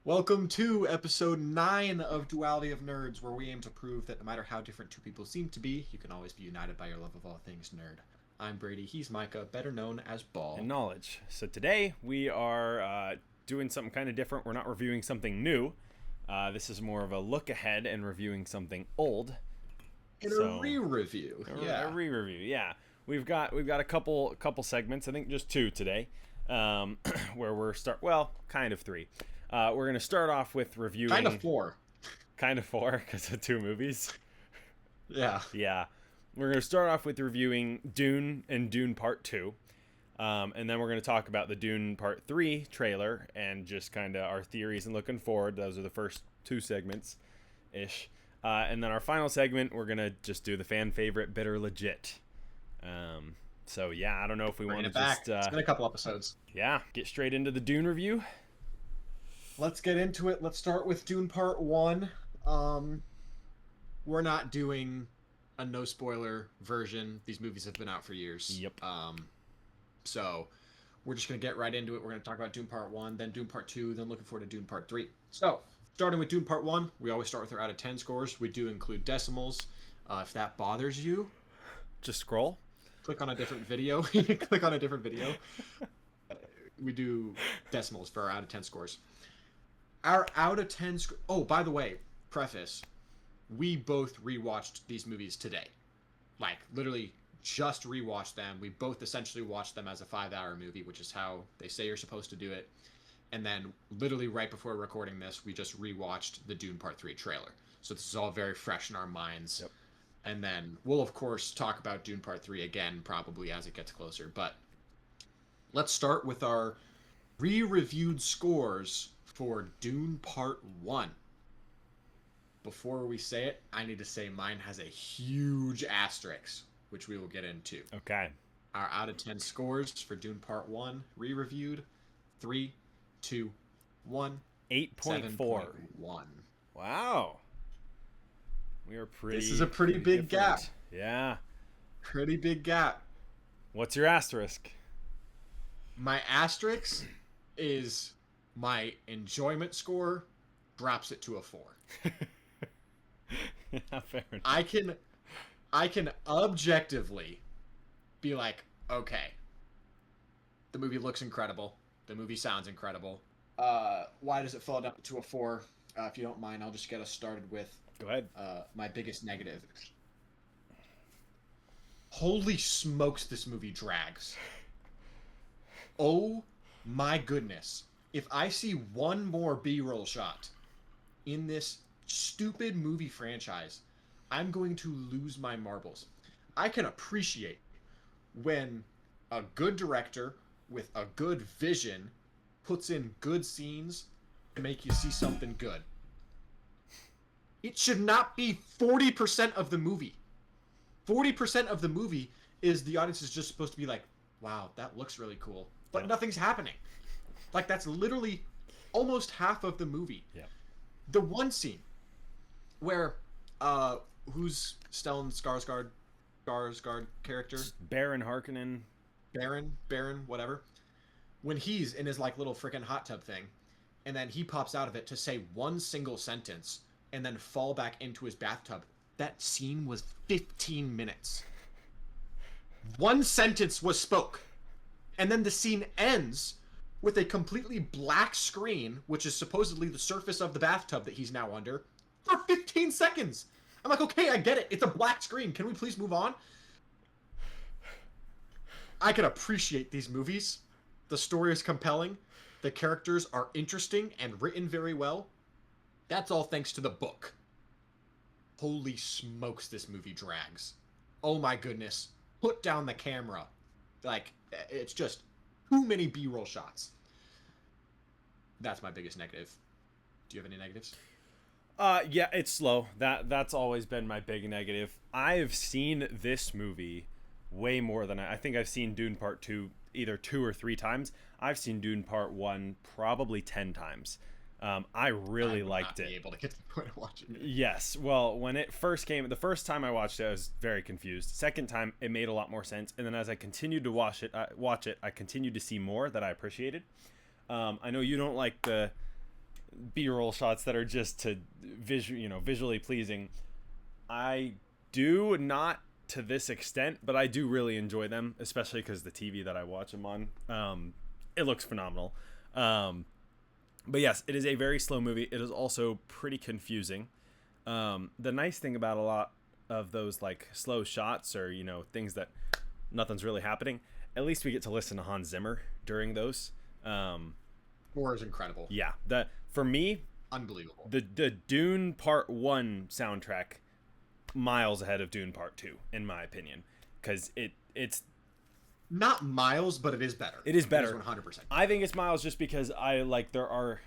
Welcome to episode 9 of Duality of Nerds, where we aim to prove that no matter how different two people seem to be, you can always be united by your love of all things nerd. I'm Brady, he's Micah, better known as And Ball. knowledge. So today we are doing something kind of different. We're not reviewing something new. This is more of a look ahead and reviewing something old. In a So re-review, a yeah. re-review. Yeah, we've got a couple segments. I think just two today, where we're kind of three. We're gonna start off with Kind of reviewing 4. kind of four because of two movies. Yeah. Yeah, we're gonna start off with reviewing Dune and Dune Part Two. And then we're going to talk about the Dune Part 3 trailer and just kind of our theories and looking forward. Those are the first two segments ish. And then our final segment, we're going to just do the fan favorite Bitter Legit. So, yeah, I don't know if we want Bringing to it back. just, It's been a couple episodes. get straight into the Dune review. Let's get into it. Let's start with Dune Part 1. We're not doing a no-spoiler version. These movies have been out for years. Yep. So we're just going to get right into it. We're going to talk about Dune Part 1, then Dune Part 2, then looking forward to Dune Part 3. So, starting with Dune Part 1, we always start with our out of 10 scores. We do include decimals. If that bothers you, Just scroll. click on a different video. Click on a different video. We do decimals for our out of 10 scores. Our out of 10 Oh, by the way, preface. We both rewatched these movies today. Like, literally just rewatched them. We both essentially watched them as a 5-hour movie, which is how they say you're supposed to do it. And then, literally right before recording this, we just rewatched the Dune Part 3 trailer. So this is all very fresh in our minds. Yep. And then we'll, of course, talk about Dune Part 3 again, probably as it gets closer. But let's start with our re-reviewed scores for Dune Part 1. Before we say it, I need to say mine has a huge asterisk, which we will get into. Okay. Our out of 10 scores for Dune Part 1, re-reviewed, 3, 2, 1, 8.4. 7.1. Wow. We are pretty. This is a pretty big different. gap. Yeah. Pretty big gap. What's your asterisk? My asterisk is my enjoyment score drops it to a 4. Yeah, fair enough. I can objectively be like, okay, the movie looks incredible. The movie sounds incredible. Why does it fall down to a 4? If you don't mind, I'll just get us started with Go ahead. my biggest negative. Holy smokes, this movie drags. Oh my goodness. If I see one more B-roll shot in this stupid movie franchise, I'm going to lose my marbles. I can appreciate when a good director with a good vision puts in good scenes to make you see something good. It should not be 40% of the movie. 40% of the movie is the audience is just supposed to be like, wow, that looks really cool. But nothing's happening. Like, that's literally almost half of the movie. Yeah. The one scene where who's Stellan Skarsgård character? Baron Harkonnen. Baron, whatever. When he's in his like little freaking hot tub thing, and then he pops out of it to say one single sentence and then fall back into his bathtub. That scene was 15 minutes. One sentence was spoke. And then the scene ends with a completely black screen, which is supposedly the surface of the bathtub that he's now under, for 15 seconds. I'm like, okay, I get it. It's a black screen. Can we please move on? I can appreciate these movies. The story is compelling. The characters are interesting and written very well. That's all thanks to the book. Holy smokes, this movie drags. Oh my goodness. Put down the camera. Like, it's just too many B-roll shots. That's my biggest negative. Do you have any negatives? Yeah, it's slow. That's always been my big negative. I've seen this movie way more than I think I've seen Dune Part 2 either 2 or 3 times. I've seen Dune Part 1 probably 10 times. I really liked it. Be able to get to the point of watching it. Yes. Well, when it first came, the first time I watched it, I was very confused. Second time, it made a lot more sense. And then as I continued to watch it, I continued to see more that I appreciated. I know you don't like B-roll shots that are just to visually pleasing. I do not to this extent, but I do really enjoy them, especially because the TV that I watch them on, it looks phenomenal. But yes, it is a very slow movie. It is also pretty confusing. The nice thing about a lot of those like slow shots or things that nothing's really happening, at least we get to listen to Hans Zimmer during those. Score is incredible. Yeah, for me, unbelievable. The Dune Part 1 soundtrack miles ahead of Dune Part 2 in my opinion, because it's not miles, but it is better. It is better. It is 100%. I think it's miles just because there are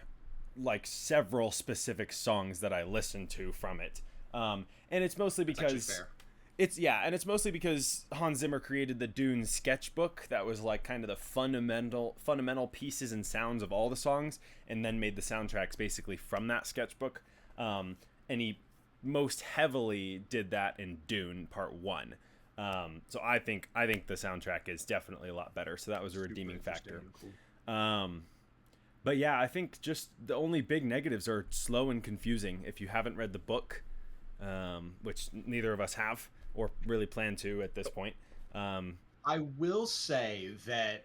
like several specific songs that I listen to from it. And it's mostly because it's mostly because Hans Zimmer created the Dune sketchbook that was like kind of the fundamental pieces and sounds of all the songs, and then made the soundtracks basically from that sketchbook. And he most heavily did that in Dune Part 1. So I think the soundtrack is definitely a lot better. So that was a redeeming factor. Cool. But yeah, I think just the only big negatives are slow and confusing. If you haven't read the book, which neither of us have or really plan to at this point. I will say that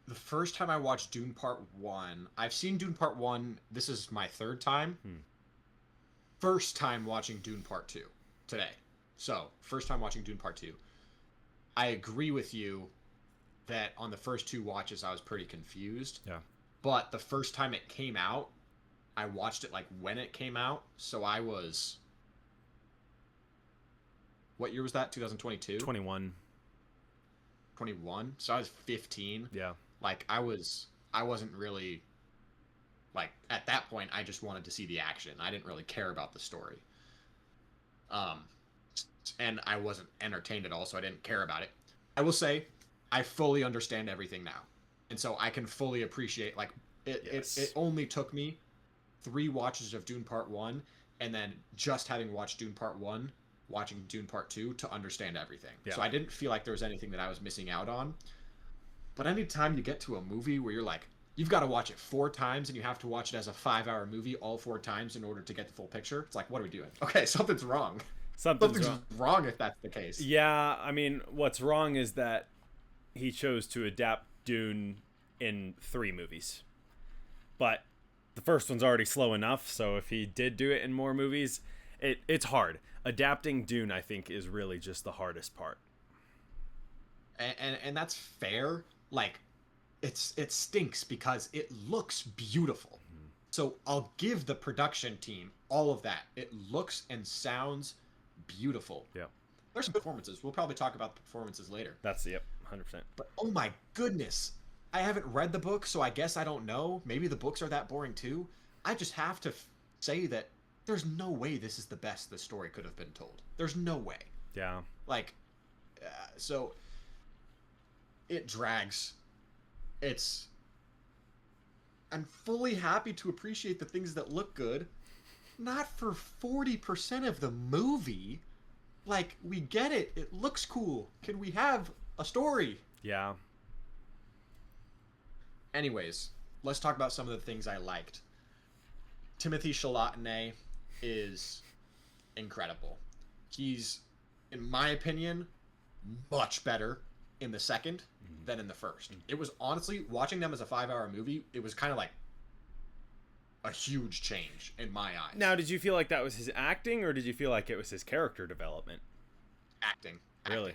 the first time I watched Dune Part 1, I've seen Dune Part 1, this is my third time. First time watching Dune Part 2 today. So, first time watching Dune Part 2. I agree with you that on the first two watches I was pretty confused. Yeah. But the first time it came out, I watched it like when it came out. So I was... What year was that? 2022? 21. 21? So I was 15. Yeah. Like, I wasn't really... Like, at that point, I just wanted to see the action. I didn't really care about the story. And I wasn't entertained at all, so I didn't care about it. I will say, I fully understand everything now. And so I can fully appreciate, like, it only took me 3 watches of Dune Part 1, and then just having watched Dune Part 1, watching Dune Part 2 to understand everything. Yeah. So I didn't feel like there was anything that I was missing out on. But anytime you get to a movie where you're like, you've got to watch it 4 times, and you have to watch it as a 5-hour movie all 4 times in order to get the full picture. It's like, what are we doing? Okay, something's wrong. Something's wrong if that's the case. Yeah, I mean, what's wrong is that he chose to adapt Dune in 3 movies. But the first one's already slow enough, so if he did do it in more movies, it's hard. Adapting Dune, I think, is really just the hardest part. And that's fair. Like, it stinks because it looks beautiful. So I'll give the production team all of that. It looks and sounds beautiful. Yeah. There's some performances. We'll probably talk about the performances later. 100%. But oh my goodness. I haven't read the book, so I guess I don't know. Maybe the books are that boring too. I just have to say that there's no way this is the best the story could have been told. There's no way. Yeah. Like, so it drags. I'm fully happy to appreciate the things that look good. Not for 40% of the movie. Like, we get it. It looks cool. Can we have a story? Yeah. Anyways, let's talk about some of the things I liked. Timothée Chalamet is incredible. He's, in my opinion, much better in the second than in the first. It was honestly, watching them as a 5-hour movie, it was kind of like a huge change in my eyes. Now, did you feel like that was his acting, or did you feel like it was his character development? Acting. Really?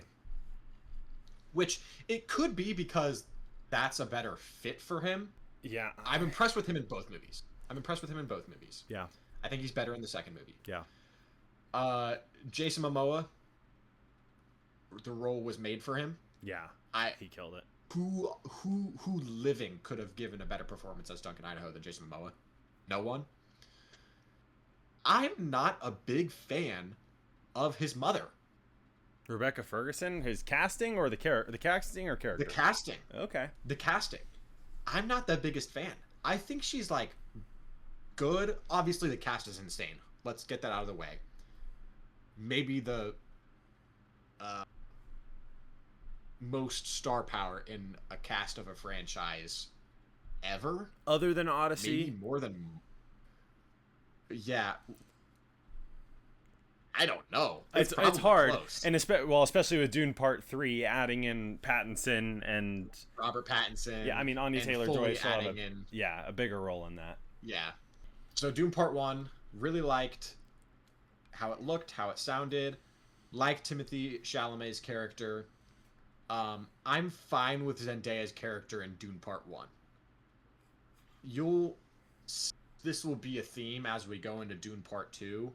Which it could be because that's a better fit for him. Yeah. I'm impressed with him in both movies. Yeah. I think he's better in the second movie. Yeah. Jason Momoa, the role was made for him. Yeah. He killed it. Who living could have given a better performance as Duncan Idaho than Jason Momoa? No one. I'm not a big fan of his mother. Rebecca Ferguson, his casting or the casting or character? The casting. Okay. The casting. I'm not the biggest fan. I think she's like good. Obviously the cast is insane. Let's get that out of the way. Maybe the most star power in a cast of a franchise ever. Other than Odyssey? Maybe more than... Yeah, I don't know. It's probably hard, close. and especially with Dune Part 3, adding in Pattinson and Robert Pattinson. yeah, I mean Anya and Taylor-Joy fully still have adding in. a bigger role in that. Yeah. So Dune Part 1, really liked how it looked, how it sounded. Liked Timothée Chalamet's character. I'm fine with Zendaya's character in Dune Part 1. This will be a theme as we go into Dune Part 2.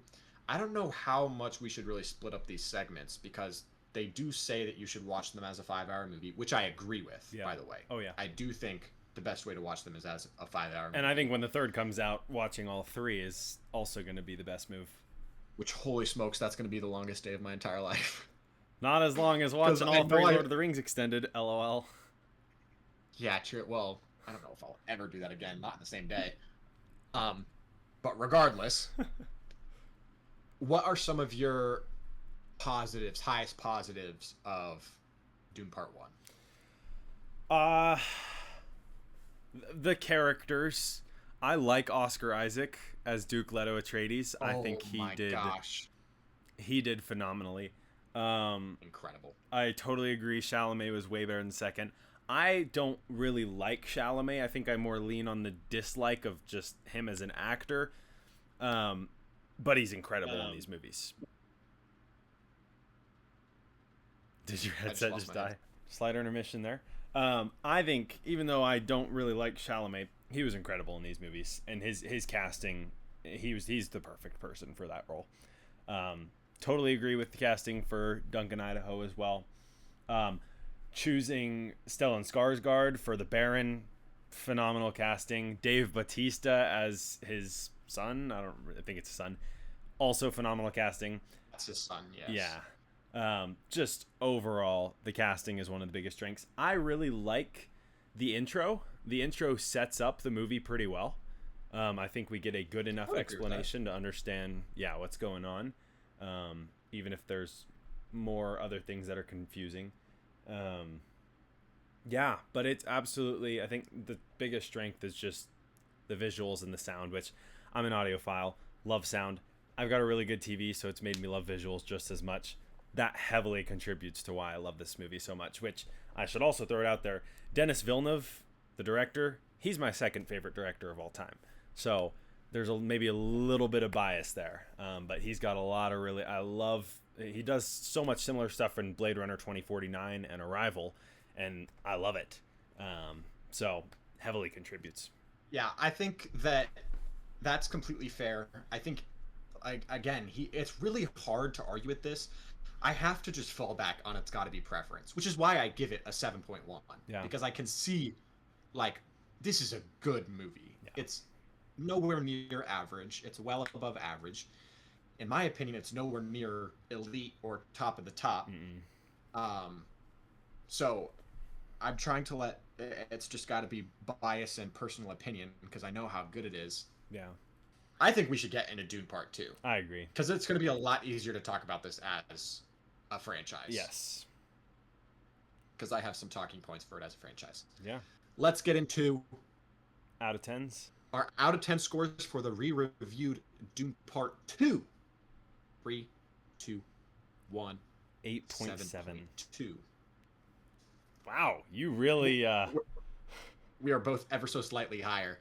I don't know how much we should really split up these segments because they do say that you should watch them as a 5-hour movie, which I agree with, by the way. Oh, yeah. I do think the best way to watch them is as a 5-hour movie. And I think when the third comes out, watching all three is also going to be the best move. Which, holy smokes, that's going to be the longest day of my entire life. Not as long as watching all three Lord of the Rings extended, LOL. Yeah, true. Well, I don't know if I'll ever do that again. Not in the same day. But regardless, what are some of your highest positives of Dune Part 1? The characters. I like Oscar Isaac as Duke Leto Atreides. I think he did phenomenally. Incredible. I totally agree. Chalamet was way better than second. I don't really like Chalamet. I think I more lean on the dislike of just him as an actor. But he's incredible in these movies. Did your headset just die? Slight intermission there. I think even though I don't really like Chalamet, he was incredible in these movies, and his casting, he's the perfect person for that role. Totally agree with the casting for Duncan Idaho as well. Choosing Stellan Skarsgård for the Baron, phenomenal casting. Dave Bautista as his son, I think it's a son, also phenomenal casting. That's his son, yes. Yeah. Just overall, the casting is one of the biggest strengths. I really like the intro. The intro sets up the movie pretty well. I think we get a good enough explanation to understand, what's going on, even if there's more other things that are confusing. But it's absolutely, I think the biggest strength is just the visuals and the sound, which I'm an audiophile, love sound. I've got a really good TV, so it's made me love visuals just as much. That heavily contributes to why I love this movie so much, which I should also throw it out there. Denis Villeneuve, the director, he's my second favorite director of all time. So there's maybe a little bit of bias there. But he's got a lot of he does so much similar stuff in Blade Runner 2049 and Arrival, and I love it. So heavily contributes. Yeah, I think that's completely fair. I think, again, it's really hard to argue with this. I have to just fall back on it's got to be preference, which is why I give it a 7.1. Yeah. Because I can see, this is a good movie. Yeah. It's nowhere near average. It's well above average. In my opinion, it's nowhere near elite or top of the top. So I'm trying to it's just got to be bias and personal opinion because I know how good it is. Yeah. I think we should get into Dune Part 2. I agree. Because it's going to be a lot easier to talk about this as a franchise. Yes. Because I have some talking points for it as a franchise. Yeah. Let's get into out of 10s. Our out of 10 scores for the re-reviewed Dune Part 2. 3, 2, 1. 8.7. Wow, you really we are both ever so slightly higher.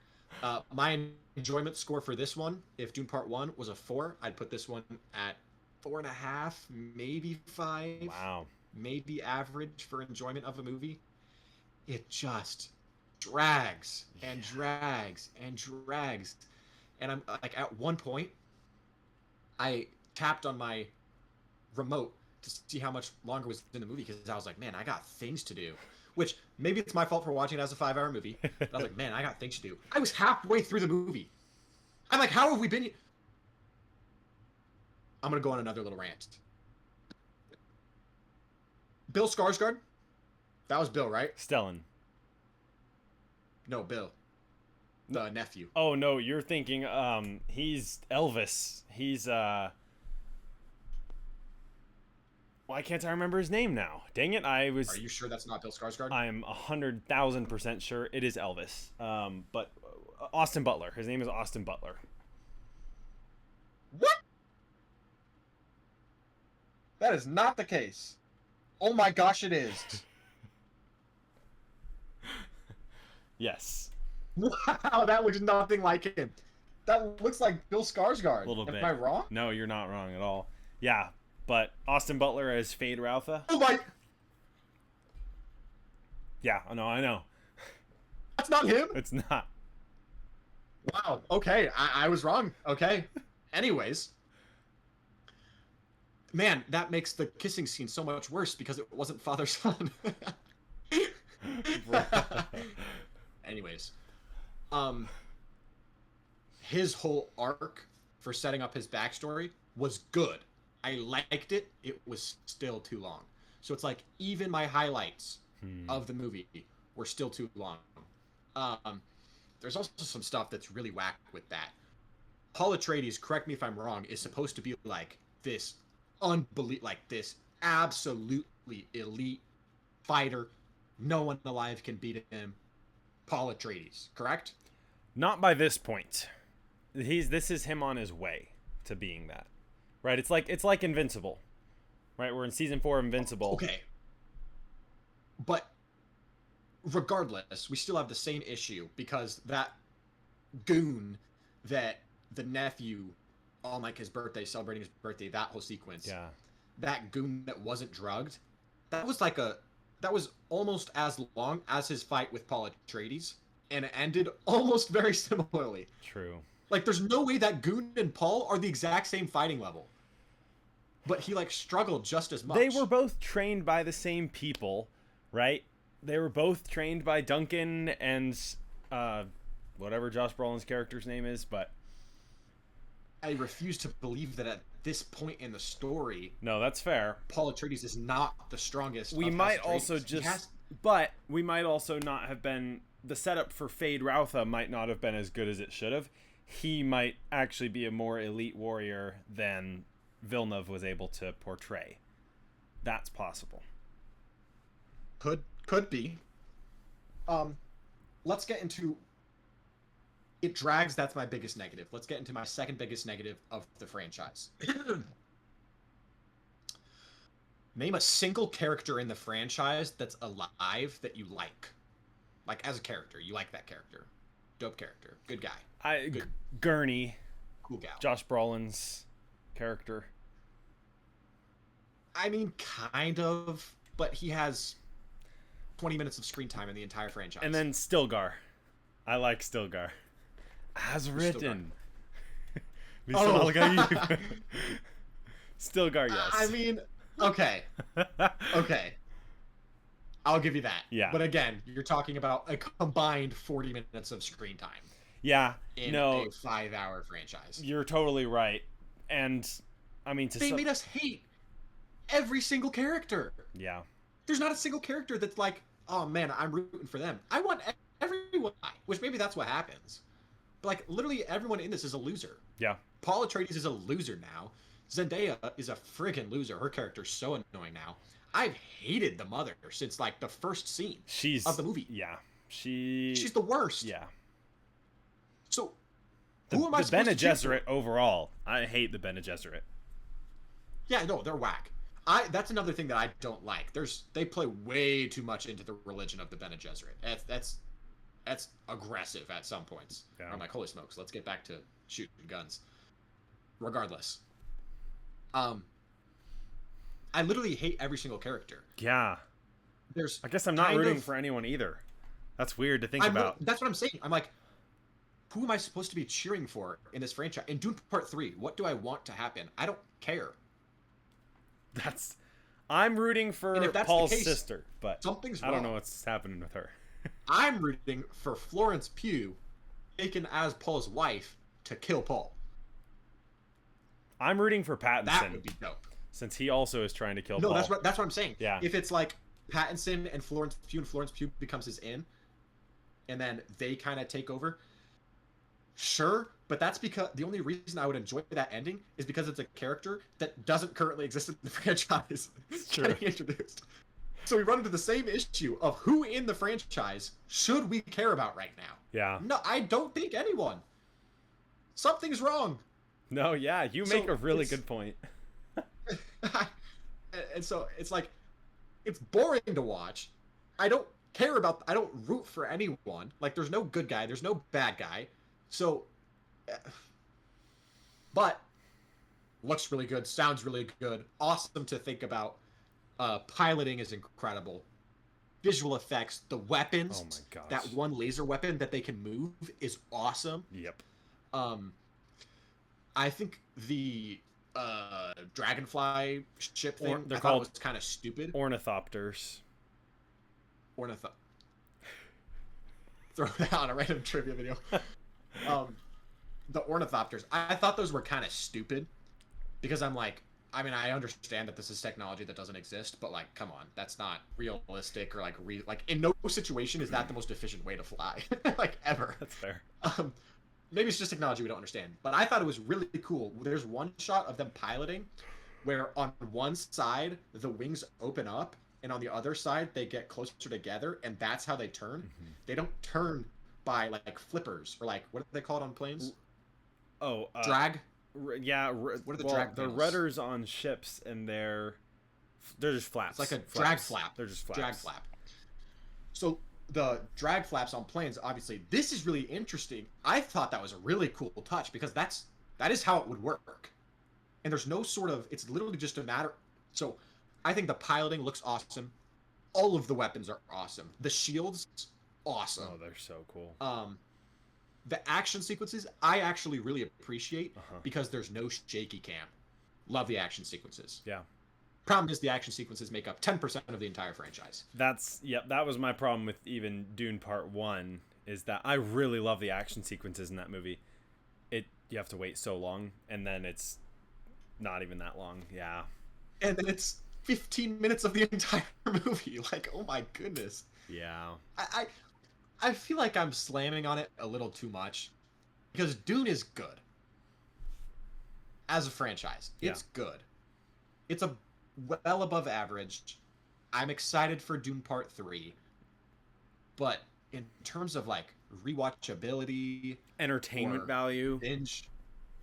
My enjoyment score for this one, if Dune Part 1 was a 4, I'd put this one at 4.5, maybe 5. Wow. Maybe average for enjoyment of a movie. It just drags and drags and drags. And I'm at one point, I tapped on my remote to see how much longer was in the movie because I was like, man, I got things to do. Which, maybe it's my fault for watching it as a 5-hour movie. But I was like, man, I got things to do. I was halfway through the movie. I'm like, how have we been... I'm going to go on another little rant. Bill Skarsgård? That was Bill, right? Stellan. No, Bill. The nephew. Oh, no, you're thinking, he's Elvis. He's, why can't I remember his name now? Dang it, Are you sure that's not Bill Skarsgård? I'm 100,000% sure it is Elvis. But Austin Butler. His name is Austin Butler. What? That is not the case. Oh my gosh, it is. Yes. Wow, that looks nothing like him. That looks like Bill Skarsgård. A little bit. Am I wrong? No, you're not wrong at all. Yeah, but Austin Butler as Fade Routha. Oh my... Yeah, I know. That's not him? It's not. Wow, okay, I was wrong. Okay. Anyways. Man, that makes the kissing scene so much worse because it wasn't father-son. Anyways. His whole arc for setting up his backstory was good. I liked it. It was still too long. So it's like even my highlights of the movie were still too long. There's also some stuff that's really whack with that. Paul Atreides, correct me if I'm wrong, is supposed to be like this this absolutely elite fighter. No one alive can beat him. Paul Atreides, correct? Not by this point. This is him on his way to being that. Right? It's like Invincible. Right? We're in season 4 of Invincible. Okay. But regardless, we still have the same issue because that goon that the nephew on like his birthday, celebrating his birthday, that whole sequence. Yeah. That goon that wasn't drugged, that was almost as long as his fight with Paul Atreides, and it ended almost very similarly. True. Like, there's no way that goon and Paul are the exact same fighting level. But he, like, struggled just as much. They were both trained by the same people, right? They were both trained by Duncan and whatever Josh Brolin's character's name is, but... I refuse to believe that at this point in the story... No, that's fair. Paul Atreides is not the strongest. We might also just... But we might also not have been... The setup for Fade Routha might not have been as good as it should have. He might actually be a more elite warrior than Villeneuve was able to portray. That's possible. Could be. Let's get into... It drags, that's my biggest negative. Let's get into my second biggest negative of the franchise. Name a single character in the franchise that's alive that you like. Like, as a character, you like that character. Dope character. Good guy. Good. Gurney. Cool gal. Josh Brolin's character. I mean, kind of, but he has 20 minutes of screen time in the entire franchise. And then Stilgar. I like Stilgar. As written. Stilgar, yes. I mean, okay. Okay. I'll give you that. Yeah. But again, you're talking about a combined 40 minutes of screen time. Yeah. In a 5-hour franchise. You're totally right. And, I mean, they made us hate every single character. Yeah. There's not a single character that's like, oh man, I'm rooting for them. I want everyone, which maybe that's what happens. But like, literally everyone in this is a loser. Yeah. Paul Atreides is a loser now. Zendaya is a friggin' loser. Her character's so annoying now. I've hated the mother since like the first scene of the movie. Yeah. She's the worst. Yeah. So who am I supposed to to choose? The Bene Gesserit overall. I hate the Bene Gesserit. Yeah, no, they're whack. That's another thing that I don't like. They play way too much into the religion of the Bene Gesserit. That's aggressive at some points. Yeah. I'm like, holy smokes, let's get back to shooting guns. Regardless. I literally hate every single character. Yeah. I guess I'm not rooting for anyone either. That's weird to think about. That's what I'm saying. I'm like, who am I supposed to be cheering for in this franchise? In Dune Part 3, what do I want to happen? I don't care. I'm rooting for Paul's sister, but something's wrong. I don't know what's happening with her. I'm rooting for Florence Pugh, taken as Paul's wife, to kill Paul. I'm rooting for Pattinson. That would be dope. Since he also is trying to kill Paul. No, that's what I'm saying. Yeah. If it's like Pattinson and Florence Pugh becomes his in, and then they kind of take over. Sure, but that's because the only reason I would enjoy that ending is because it's a character that doesn't currently exist in the franchise. Getting introduced. So we run into the same issue of who in the franchise should we care about right now? Yeah. No, I don't think anyone. Something's wrong. No, yeah, you make So a really good point. and so it's like it's boring to watch. I don't care about. I don't root for anyone. Like there's no good guy. There's no bad guy. So, but looks really good. Sounds really good. Awesome to think about. Piloting is incredible. Visual effects, the Oh weapons. my That gosh. one laser weapon that they can move is awesome. Yep. Um, I think the dragonfly ship thing, They're I thought it called was kind of stupid. ornithopters. Ornitho. Throw that on a random trivia video. Um, the ornithopters, I thought those were kind of stupid because I'm like, I mean, I understand that this is technology that doesn't exist, but like, come on, that's not realistic or like in no situation is that the most efficient way to fly, like ever. That's fair. Um, maybe it's just technology we don't understand, but I thought it was really cool. There's one shot of them piloting where on one side the wings open up and on the other side they get closer together and that's how they turn. Mm-hmm. They don't turn by like flippers or like what do they call it on planes? Oh, Drag. yeah. What are the Well, drag the panels? rudders on ships, and they're just flaps. It's like a Flaps. drag flap. They're just flaps. Drag flap. So the drag flaps on planes, obviously, this is really interesting. I thought that was a really cool touch because that is how it would work. And there's no sort of it's literally just a matter. So I think the piloting looks awesome. All of the weapons are awesome. The shields, awesome. Oh, they're so cool. The action sequences I actually really appreciate Uh-huh. because there's no shaky cam. Love the action sequences. Yeah. Problem is the action sequences make up 10% of the entire franchise. That was my problem with even Dune Part 1, is that I really love the action sequences in that movie. You have to wait so long, and then it's not even that long. Yeah. And then it's 15 minutes of the entire movie. Like, oh my goodness. Yeah. I feel like I'm slamming on it a little too much because Dune is good as a franchise. It's good. It's a well above average. I'm excited for Dune Part 3. But in terms of like rewatchability, Entertainment or value.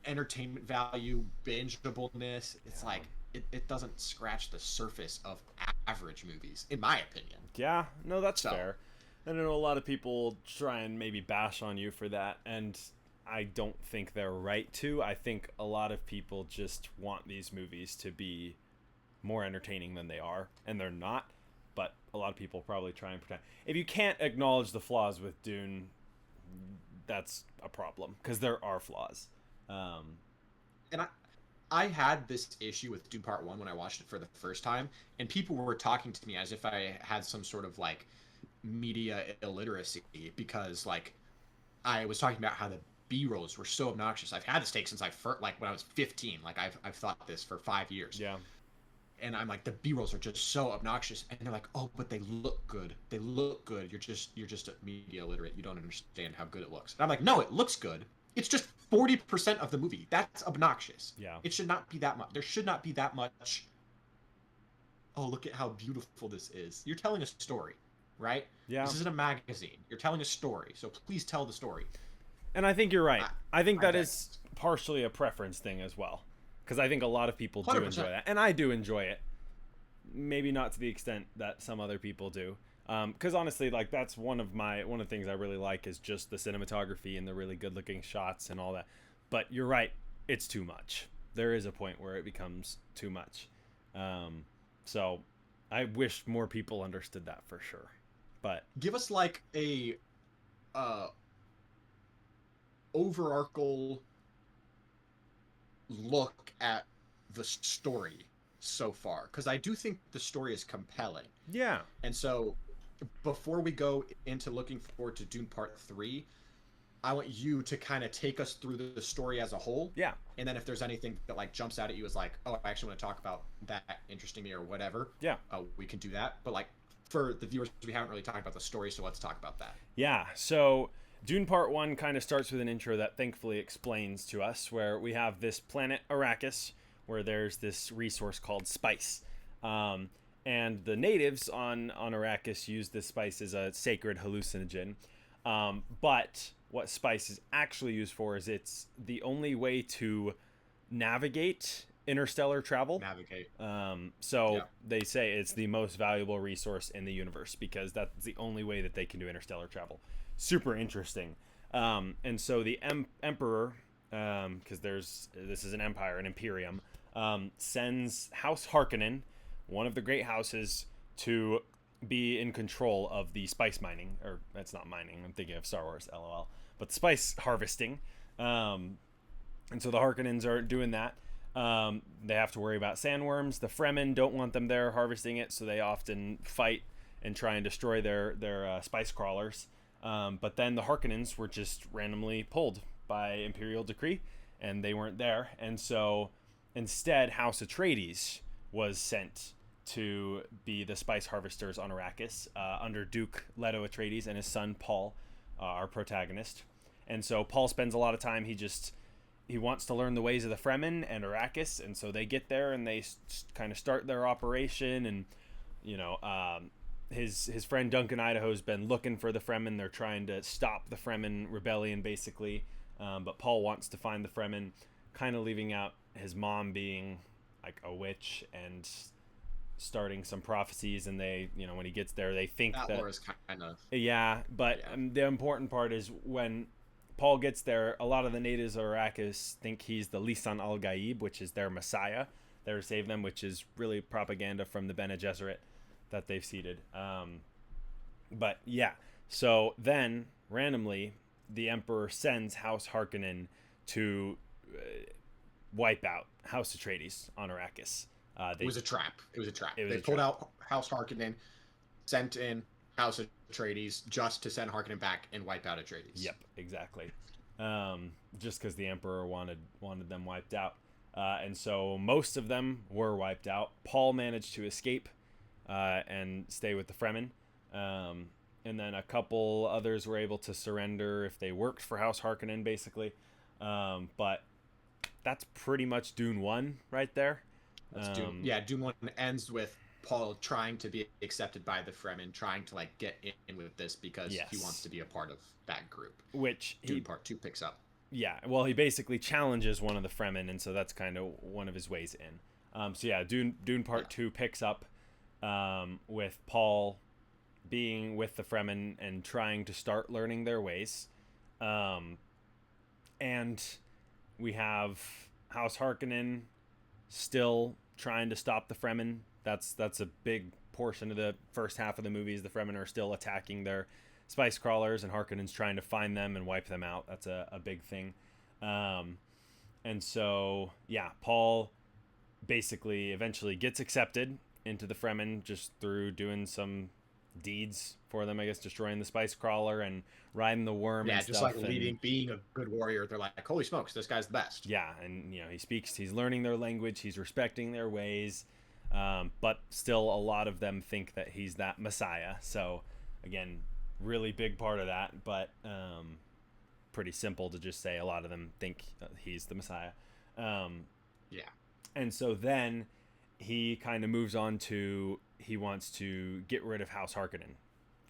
entertainment value, bingeableness, it's like it doesn't scratch the surface of average movies, in my opinion. Yeah, no, that's So- fair. I know a lot of people try and maybe bash on you for that, and I don't think they're right to. I think a lot of people just want these movies to be more entertaining than they are, and they're not. But a lot of people probably try and pretend. If you can't acknowledge the flaws with Dune, that's a problem, because there are flaws. And I had this issue with Dune Part 1 when I watched it for the first time, and people were talking to me as if I had some sort of like media illiteracy because like I was talking about how the B-rolls were so obnoxious. I've had this take since like when I was 15. Like I've thought this for 5 years. Yeah. And I'm like, the B-rolls are just so obnoxious, and they're like, oh, but they look good. They look good. You're just media illiterate. You don't understand how good it looks. And I'm like, no, it looks good. It's just 40% of the movie. That's obnoxious. Yeah. It should not be that much. There should not be that much. Oh, look at how beautiful this is. You're telling a story, right? Yeah. This isn't a magazine. You're telling a story, so please tell the story. And I think you're right. I think that I is partially a preference thing as well. Because I think a lot of people do 100%. enjoy that. And I do enjoy it. Maybe not to the extent that some other people do. Because honestly, like that's one of the things I really like is just the cinematography and the really good looking shots and all that. But you're right, it's too much. There is a point where it becomes too much. So I wish more people understood that for sure. But Give us like a overarching look at the story so far, because I do think the story is compelling. yeah. And so before we go into looking forward to Dune Part 3, I want you to kind of take us through the story as a whole. Yeah. And then if there's anything that like jumps out at you as like, oh, I actually want to talk about that interesting me or whatever, Yeah. we can do that. But like for the viewers, we haven't really talked about the story, so let's talk about that. Yeah, so Dune Part 1 kind of starts with an intro that thankfully explains to us where we have this planet Arrakis where there's this resource called spice. And the natives on Arrakis use this spice as a sacred hallucinogen. But what spice is actually used for is it's the only way to navigate interstellar travel. Navigate. So Yeah. they say it's the most valuable resource in the universe because that's the only way that they can do interstellar travel. Super interesting. And so the emperor, because this is an empire, an imperium, sends House Harkonnen, one of the great houses, to be in control of the spice mining, or that's not mining. I'm thinking of Star Wars, lol. But the spice harvesting. And so the Harkonnens are doing that. They have to worry about sandworms. The Fremen don't want them there harvesting it, so they often fight and try and destroy their spice crawlers. But then the Harkonnens were just randomly pulled by imperial decree, and they weren't there. And so instead, House Atreides was sent to be the spice harvesters on Arrakis under Duke Leto Atreides and his son Paul, our protagonist. And so Paul spends a lot of time. He wants to learn the ways of the Fremen and Arrakis, and so they get there and they kind of start their operation. And his friend Duncan Idaho's been looking for the Fremen. They're trying to stop the Fremen rebellion, basically. But Paul wants to find the Fremen, kind of leaving out his mom being like a witch and starting some prophecies. And they, when he gets there, they think that lore is kind of... Yeah, but the important part is when Paul gets there, a lot of the natives of Arrakis think he's the Lisan al-Gaib, which is their messiah there to save them, which is really propaganda from the Bene Gesserit that they've seeded. But yeah, so then randomly the Emperor sends House Harkonnen to wipe out House Atreides on Arrakis. It was a trap. They a pulled trap. out House Harkonnen, sent in House Atreides just to send Harkonnen back and wipe out Atreides. Yep, exactly. Just because the Emperor wanted them wiped out. And so most of them were wiped out. Paul managed to escape and stay with the Fremen. And then a couple others were able to surrender if they worked for House Harkonnen, basically. But that's pretty much Dune 1 right there. Dune. Yeah, Dune 1 ends with Paul trying to be accepted by the Fremen, trying to get in with this because he wants to be a part of that group. Which Dune Part 2 picks up. Yeah, well, he basically challenges one of the Fremen, and so that's kind of one of his ways in. So yeah, Dune Part 2 picks up with Paul being with the Fremen and trying to start learning their ways. And we have House Harkonnen still trying to stop the Fremen. That's a big portion of the first half of the movie is the Fremen are still attacking their spice crawlers, and Harkonnen's trying to find them and wipe them out. That's a big thing. And so, yeah, Paul basically eventually gets accepted into the Fremen just through doing some deeds for them, I guess, destroying the spice crawler and riding the worm and just stuff. Being a good warrior. They're like, holy smokes, this guy's the best. Yeah, and he's learning their language, he's respecting their ways, but still a lot of them think that he's that messiah. So again, really big part of that, but pretty simple to just say a lot of them think he's the messiah. And so then he kind of moves on to he wants to get rid of House Harkonnen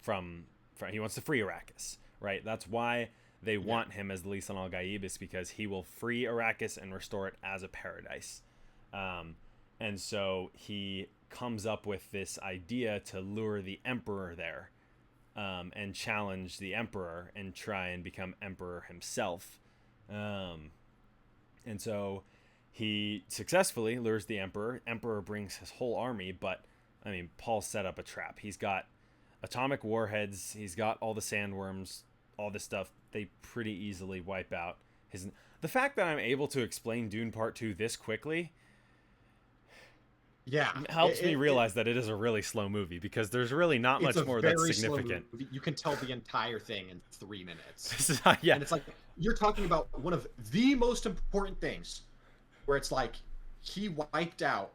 from he wants to free Arrakis, right? That's why they want him as the Lisan al-Gaib, is because he will free Arrakis and restore it as a paradise. And so he comes up with this idea to lure the Emperor there and challenge the Emperor and try and become Emperor himself. And so he successfully lures the Emperor. Emperor brings his whole army, but I mean, Paul set up a trap. He's got atomic warheads. He's got all the sandworms, all this stuff. They pretty easily wipe out his... The fact that I'm able to explain Dune Part 2 this quickly helps me realize that it is a really slow movie, because there's really not much more that's significant. You can tell the entire thing in 3 minutes. Yeah. And it's like, you're talking about one of the most important things, where it's like, he wiped out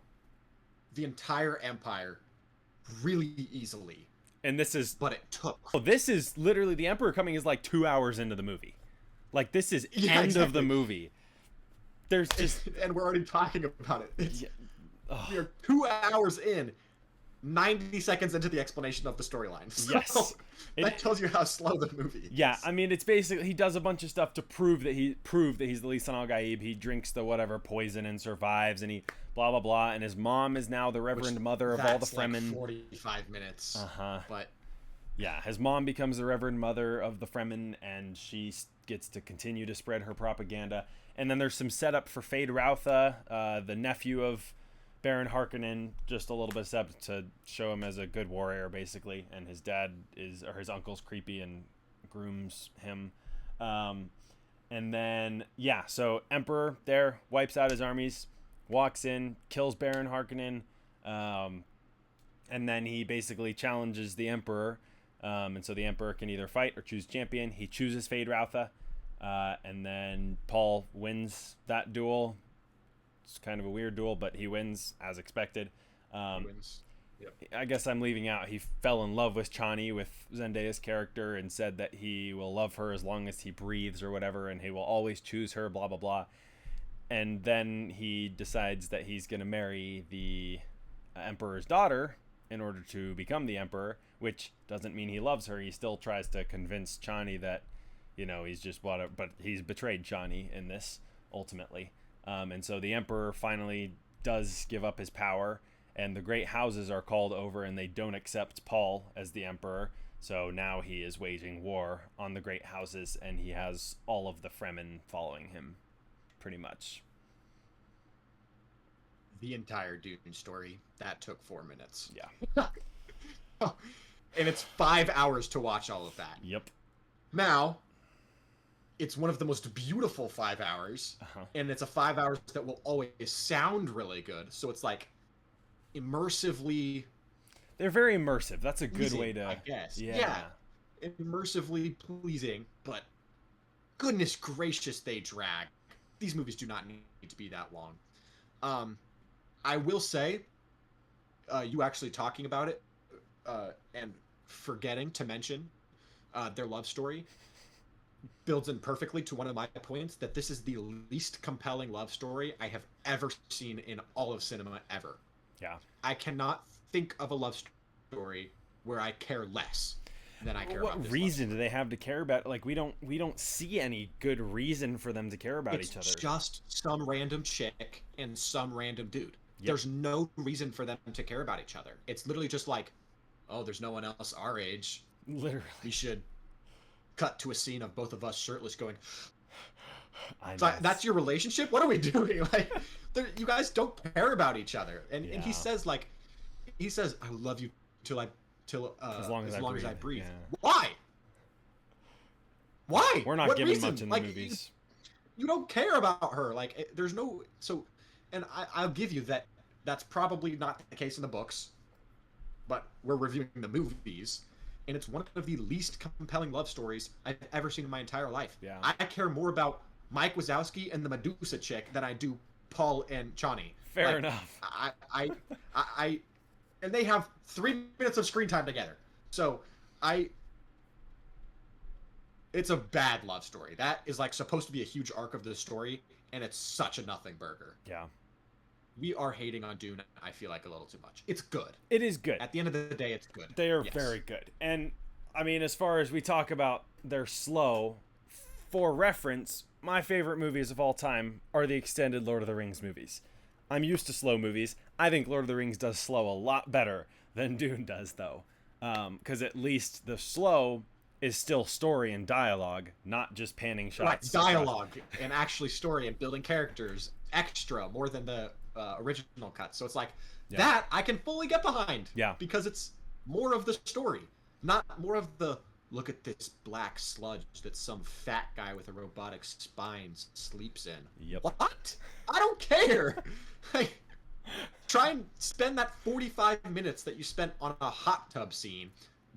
the entire empire really easily. And this is... But it took... Oh, this is literally... The Emperor coming is like 2 hours into the movie. Like, this is end of the movie. There's just... And we're already talking about it. We are 2 hours in, 90 seconds into the explanation of the storyline. So Yes. that tells you how slow the movie is. Yeah, I mean, it's basically he does a bunch of stuff to prove that he's the Lisan Al Gaib. He drinks the whatever poison and survives, and he blah blah blah. And his mom is now the Reverend Mother of all the Fremen. 45 minutes. But yeah, his mom becomes the Reverend Mother of the Fremen, and she gets to continue to spread her propaganda. And then there's some setup for Fade Rautha, the nephew of Baron Harkonnen, just a little bit of setup to show him as a good warrior, basically. And his dad or his uncle's creepy and grooms him. And then, yeah, so Emperor there wipes out his armies, walks in, kills Baron Harkonnen, and then he basically challenges the Emperor. And so the Emperor can either fight or choose champion. He chooses Fade Rautha, and then Paul wins that duel. It's kind of a weird duel, but he wins as expected. he wins. Yep. I guess I'm leaving out. He fell in love with Chani, with Zendaya's character, and said that he will love her as long as he breathes or whatever, and he will always choose her, blah, blah, blah. And then he decides that he's going to marry the Emperor's daughter in order to become the Emperor, which doesn't mean he loves her. He still tries to convince Chani that, he's just whatever, but he's betrayed Chani in this, ultimately. And so the Emperor finally does give up his power, and the great houses are called over, and they don't accept Paul as the Emperor. So now he is waging war on the great houses, and he has all of the Fremen following him, pretty much. The entire Dune story, that took 4 minutes. Yeah. And it's 5 hours to watch all of that. Yep. Now, it's one of the most beautiful 5 hours, and it's a 5 hours that will always sound really good. So it's like immersively. They're very immersive. That's a good pleasing, way to. I guess. Yeah. Immersively pleasing, but goodness gracious, they drag. These movies do not need to be that long. I will say, you actually talking about it, and forgetting to mention their love story builds in perfectly to one of my points, that this is the least compelling love story I have ever seen in all of cinema ever. Yeah. I cannot think of a love story where I care less than I care about this. What reason do they have to care about? Like, we don't see any good reason for them to care about each other. It's just some random chick and some random dude. Yep. There's no reason for them to care about each other. It's literally just like, oh, there's no one else our age. Literally. We should cut to a scene of both of us shirtless going, I know. so that's your relationship? What are we doing? Like, you guys don't care about each other. And he says, I love you till as long as I breathe. Yeah. Why? Why? We're not given much in the movies. You don't care about her. Like, there's no, so, and I'll give you that that's probably not the case in the books, but we're reviewing the movies, and it's one of the least compelling love stories I've ever seen in my entire life. Yeah. I care more about Mike Wazowski and the Medusa chick than I do Paul and Chani. Fair enough. I and they have 3 minutes of screen time together. So it's a bad love story. That is supposed to be a huge arc of the story, and it's such a nothing burger. Yeah. We are hating on Dune, I feel like, a little too much. It's good. It is good. At the end of the day, it's good. They are very good. And, I mean, as far as we talk about they're slow, for reference, my favorite movies of all time are the extended Lord of the Rings movies. I'm used to slow movies. I think Lord of the Rings does slow a lot better than Dune does, though. Because at least the slow is still story and dialogue, not just panning shots. Right, dialogue and actually story and building characters extra more than the original cut. So it's that I can fully get behind. Yeah. Because it's more of the story, not more of the look at this black sludge that some fat guy with a robotic spine sleeps in. Yep. What? I don't care. Try and spend that 45 minutes that you spent on a hot tub scene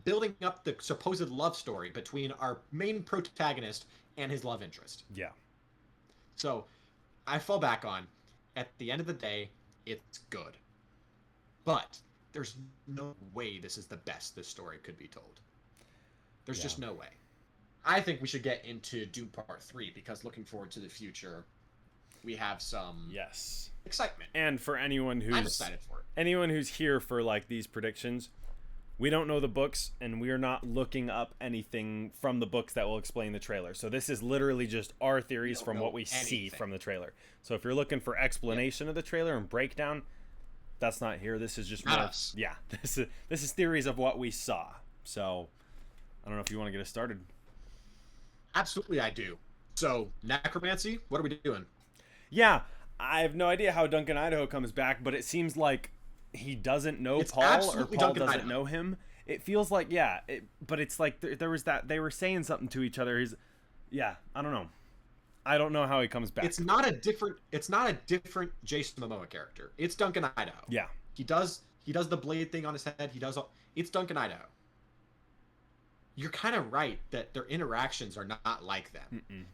building up the supposed love story between our main protagonist and his love interest. Yeah. So I fall back on, at the end of the day, it's good. But there's no way this is the best this story could be told. There's just no way. I think we should get into Dune Part 3, because looking forward to the future, we have some Yes. excitement. And for anyone I'm excited for it. anyone who's here for like these predictions, we don't know the books, and we are not looking up anything from the books that will explain the trailer. So this is literally just our theories from what we see from the trailer. So if you're looking for explanation of the trailer and breakdown, that's not here. This is just not more, us. yeah. This is theories of what we saw. So I don't know if you want to get us started. Absolutely, I do. So necromancy, what are we doing? Yeah, I have no idea how Duncan Idaho comes back, but it seems like he doesn't know Paul, or Paul Duncan doesn't Idaho. know him. It feels like, yeah, but it's like there was that they were saying something to each other. Yeah, I don't know. I don't know how he comes back. It's not a different Jason Momoa character. It's Duncan Idaho. Yeah. He does the blade thing on his head. It's Duncan Idaho. You're kind of right that their interactions are not like them. Mm-mm.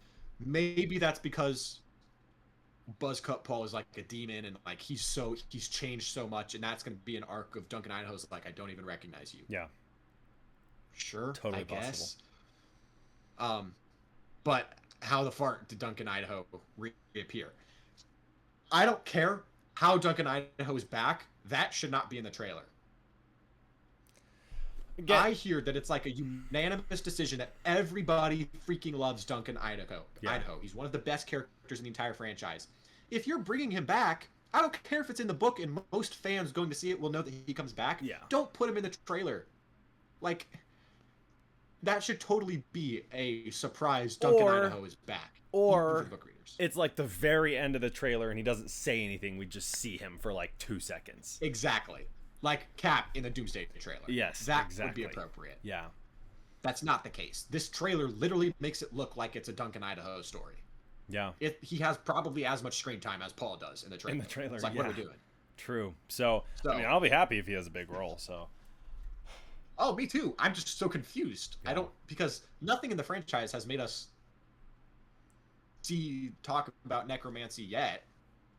Maybe that's because Buzzcut Paul is like a demon, and like he's changed so much, and that's going to be an arc of Duncan Idaho's like, I don't even recognize you. Yeah. Sure, Totally I guess. But how the fart did Duncan Idaho reappear? I don't care how Duncan Idaho is back. That should not be in the trailer. I hear that it's like a unanimous decision that everybody freaking loves Duncan Idaho. Yeah. He's one of the best characters in the entire franchise. If you're bringing him back, I don't care if it's in the book and most fans going to see it will know that he comes back. Yeah. Don't put him in the trailer. Like, that should totally be a surprise. Duncan Idaho is back. Or for the book readers. It's like the very end of the trailer and he doesn't say anything. We just see him for like 2 seconds. Exactly. Like Cap in the Doomsday trailer. Yes, that exactly. would be appropriate. Yeah. That's not the case. This trailer literally makes it look like it's a Duncan Idaho story. Yeah. He has probably as much screen time as Paul does in the trailer. It's like, yeah. what are we doing? True. So, I mean, I'll be happy if he has a big role, so. Oh, me too. I'm just so confused. Yeah. Because nothing in the franchise has made us talk about necromancy yet.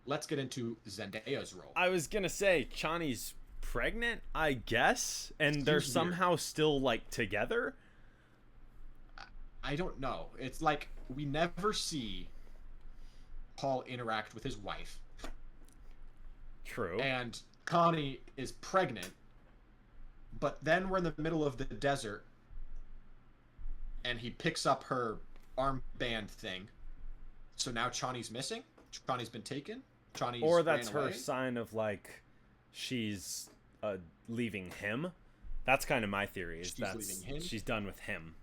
Let's get into Zendaya's role. I was going to say, Chani's pregnant, I guess, and they're somehow still, like, together? I don't know. It's like we never see Paul interact with his wife. True. And Connie is pregnant, but then we're in the middle of the desert, and he picks up her armband thing. So now Chani's missing? Chani's been taken? Or that's her sign of, like, she's leaving him. That's kind of my theory. Is that she's done with him.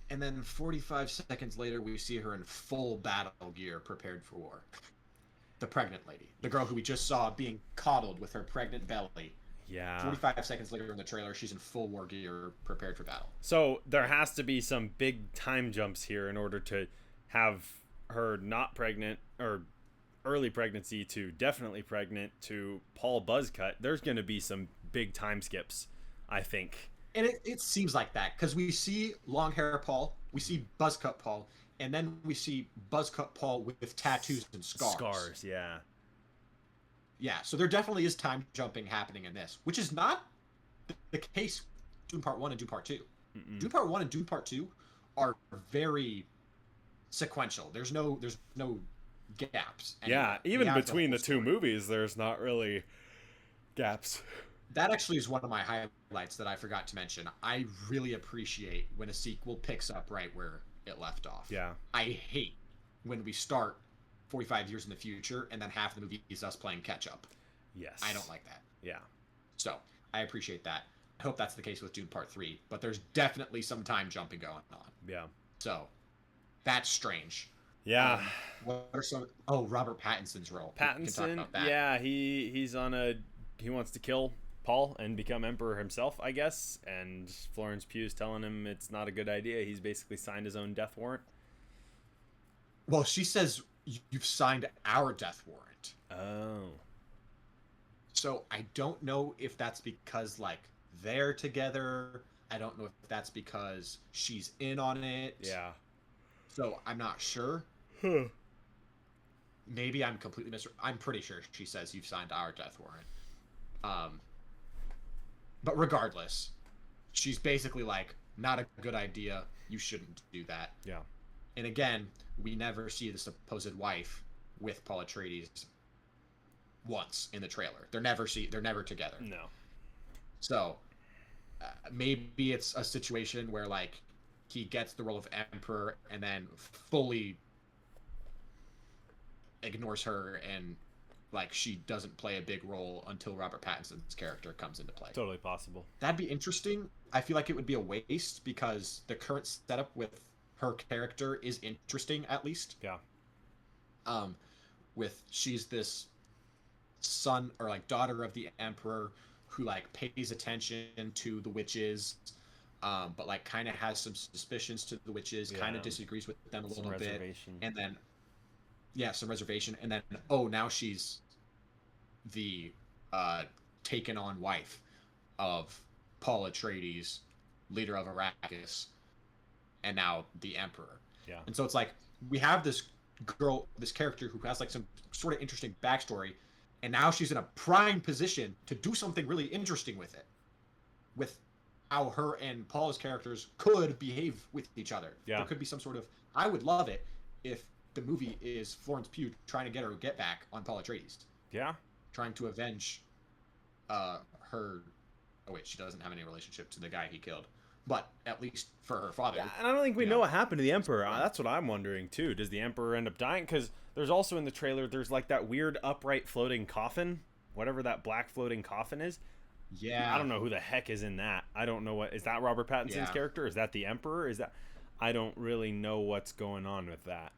And then 45 seconds later, we see her in full battle gear, prepared for war. The pregnant lady. The girl who we just saw being coddled with her pregnant belly. Yeah. 45 seconds later in the trailer, she's in full war gear, prepared for battle. So there has to be some big time jumps here in order to have her not pregnant, or early pregnancy to definitely pregnant to Paul Buzzcut. There's going to be some big time skips, I think. And it seems like that, because we see long hair Paul, we see Buzzcut Paul, and then we see Buzzcut Paul with tattoos and scars. Scars, yeah. Yeah, so there definitely is time jumping happening in this, which is not the case Dune Part 1 and Dune Part 2. Mm-mm. Dune Part 1 and Dune Part 2 are very sequential. There's no gaps. Yeah, anywhere. even between the two movies, there's not really gaps. That actually is one of my highlights that I forgot to mention. I really appreciate when a sequel picks up right where it left off. Yeah. I hate when we start 45 years in the future and then half the movie is us playing catch up. Yes. I don't like that. Yeah. So I appreciate that. I hope that's the case with Dune Part 3, but there's definitely some time jumping going on. Yeah. So that's strange. Yeah. What are some? Oh, Robert Pattinson's role. Pattinson. Yeah, he wants to kill Paul and become emperor himself, I guess. And Florence Pugh's telling him it's not a good idea. He's basically signed his own death warrant. Well, she says you've signed our death warrant. Oh. So I don't know if that's because like they're together. I don't know if that's because she's in on it. Yeah. So I'm not sure. Huh. Maybe I'm completely I'm pretty sure she says you've signed our death warrant. But regardless, she's basically like, not a good idea. You shouldn't do that. Yeah. And again, we never see the supposed wife with Paul Atreides once in the trailer. They're never together. No. So maybe it's a situation where like he gets the role of Emperor and then fully ignores her, and like she doesn't play a big role until Robert Pattinson's character comes into play. Totally possible. That'd be interesting. I feel like it would be a waste because the current setup with her character is interesting, at least. Yeah. With she's this son or like daughter of the Emperor who like pays attention to the witches, but like kind of has some suspicions to the witches, kind of disagrees with them a little bit, and then some reservation, and then now she's the taken on wife of Paul Atreides, leader of Arrakis, and now the Emperor. Yeah. And so it's like we have this character who has like some sort of interesting backstory, and now she's in a prime position to do something really interesting with it, with how her and Paul's characters could behave with each other. Yeah. There could be some sort of. I would love it if the movie is Florence Pugh trying to get back on Paul Atreides. Yeah. Trying to avenge her. Oh wait, she doesn't have any relationship to the guy he killed, but at least for her father. Yeah, and I don't think we know what happened to the Emperor. That's what I'm wondering too. Does the Emperor end up dying? Because there's also in the trailer, there's like that weird upright floating coffin, whatever that black floating coffin is. Yeah. I don't know who the heck is in that. I don't know what is that Robert Pattinson's character? Is that the Emperor? Is that? I don't really know what's going on with that.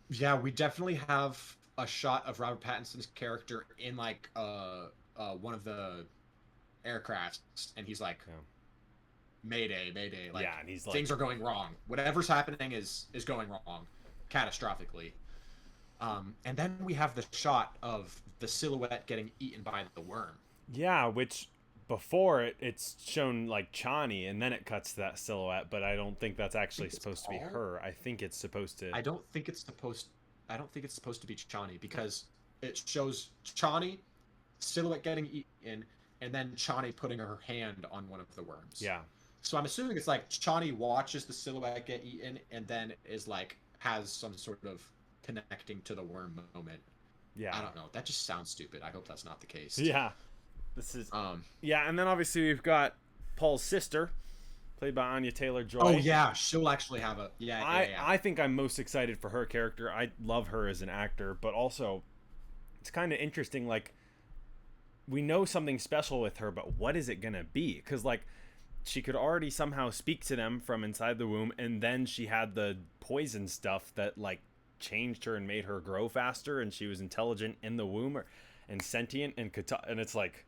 Yeah, we definitely have a shot of Robert Pattinson's character in like one of the aircrafts, and he's like, Mayday, Mayday. Like, and he's like, things are going wrong. Whatever's happening is going wrong, catastrophically. And then we have the shot of the silhouette getting eaten by the worm. Yeah, which before it's shown like Chani, and then it cuts to that silhouette, but I don't think that's actually supposed to be her. I think it's supposed to. I don't think it's supposed to be Chani, because it shows Chani silhouette getting eaten, and then Chani putting her hand on one of the worms. Yeah. So I'm assuming it's like Chani watches the silhouette get eaten, and then is like has some sort of connecting to the worm moment. Yeah. I don't know. That just sounds stupid. I hope that's not the case. Yeah. This is yeah, and then obviously we've got Paul's sister, played by Anya Taylor-Joy. Oh yeah, she'll actually have a I think I'm most excited for her character. I love her as an actor, but also it's kind of interesting. Like, we know something special with her, but what is it gonna be? Because like she could already somehow speak to them from inside the womb, and then she had the poison stuff that like changed her and made her grow faster, and she was intelligent in the womb and sentient and and it's like.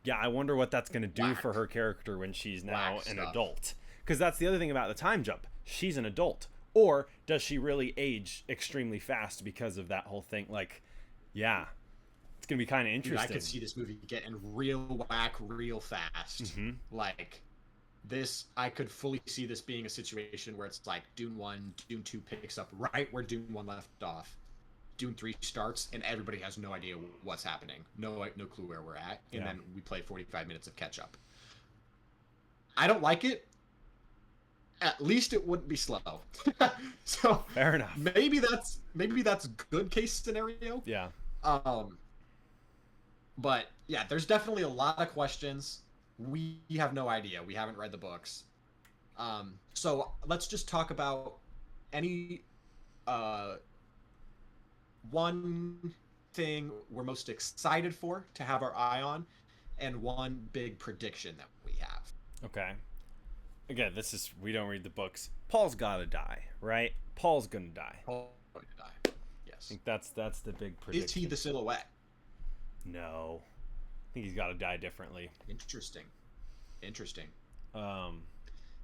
Yeah, I wonder what that's going to do for her character when she's now an adult. Because that's the other thing about the time jump. She's an adult. Or does she really age extremely fast because of that whole thing? Like, yeah, it's going to be kind of interesting. Dude, I could see this movie getting real whack real fast. Mm-hmm. Like, this, I could fully see this being a situation where it's like Dune 1, Dune 2 picks up right where Dune 1 left off. Dune 3 starts, and everybody has no idea what's happening. No clue where we're at. And then we play 45 minutes of catch-up. I don't like it. At least it wouldn't be slow. So fair enough. Maybe that's good case scenario. Yeah. But yeah, there's definitely a lot of questions. We have no idea. We haven't read the books. So let's just talk about any one thing we're most excited for to have our eye on, and one big prediction that we have. Okay. Again, we don't read the books. Paul's gotta die, right? Paul's gonna die. Paul's going to die. Yes. I think that's the big prediction. Is he the silhouette? No. I think he's gotta die differently. Interesting.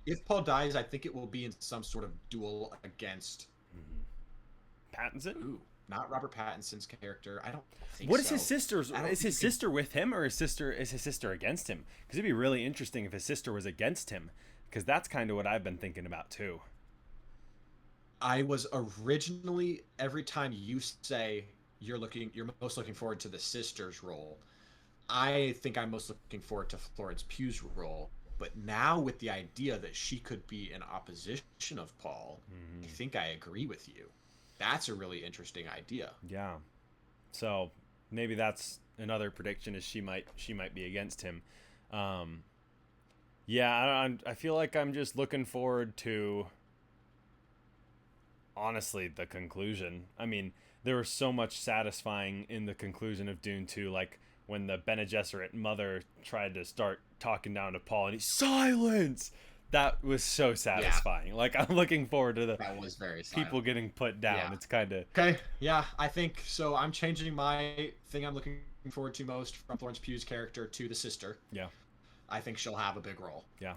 If Paul dies, I think it will be in some sort of duel against Pattinson? Ooh. Not Robert Pattinson's character. I don't think What so. is his sister's? Is his sister with him, or is his sister against him? Because it'd be really interesting if his sister was against him. Because that's kind of what I've been thinking about too. I was originally, every time you say you're most looking forward to the sister's role, I think I'm most looking forward to Florence Pugh's role. But now with the idea that she could be in opposition of Paul, I think I agree with you. That's a really interesting idea. Yeah. So maybe that's another prediction, is she might be against him. Yeah, I feel like I'm just looking forward to, honestly, the conclusion. I mean, there was so much satisfying in the conclusion of Dune 2, like when the Bene Gesserit mother tried to start talking down to Paul and he silence. That was so satisfying. Yeah. Like, I'm looking forward to that was very people getting put down. Yeah. It's kind of okay. Yeah, I think so. I'm changing my thing I'm looking forward to most from Florence Pugh's character to the sister. Yeah, I think she'll have a big role. Yeah.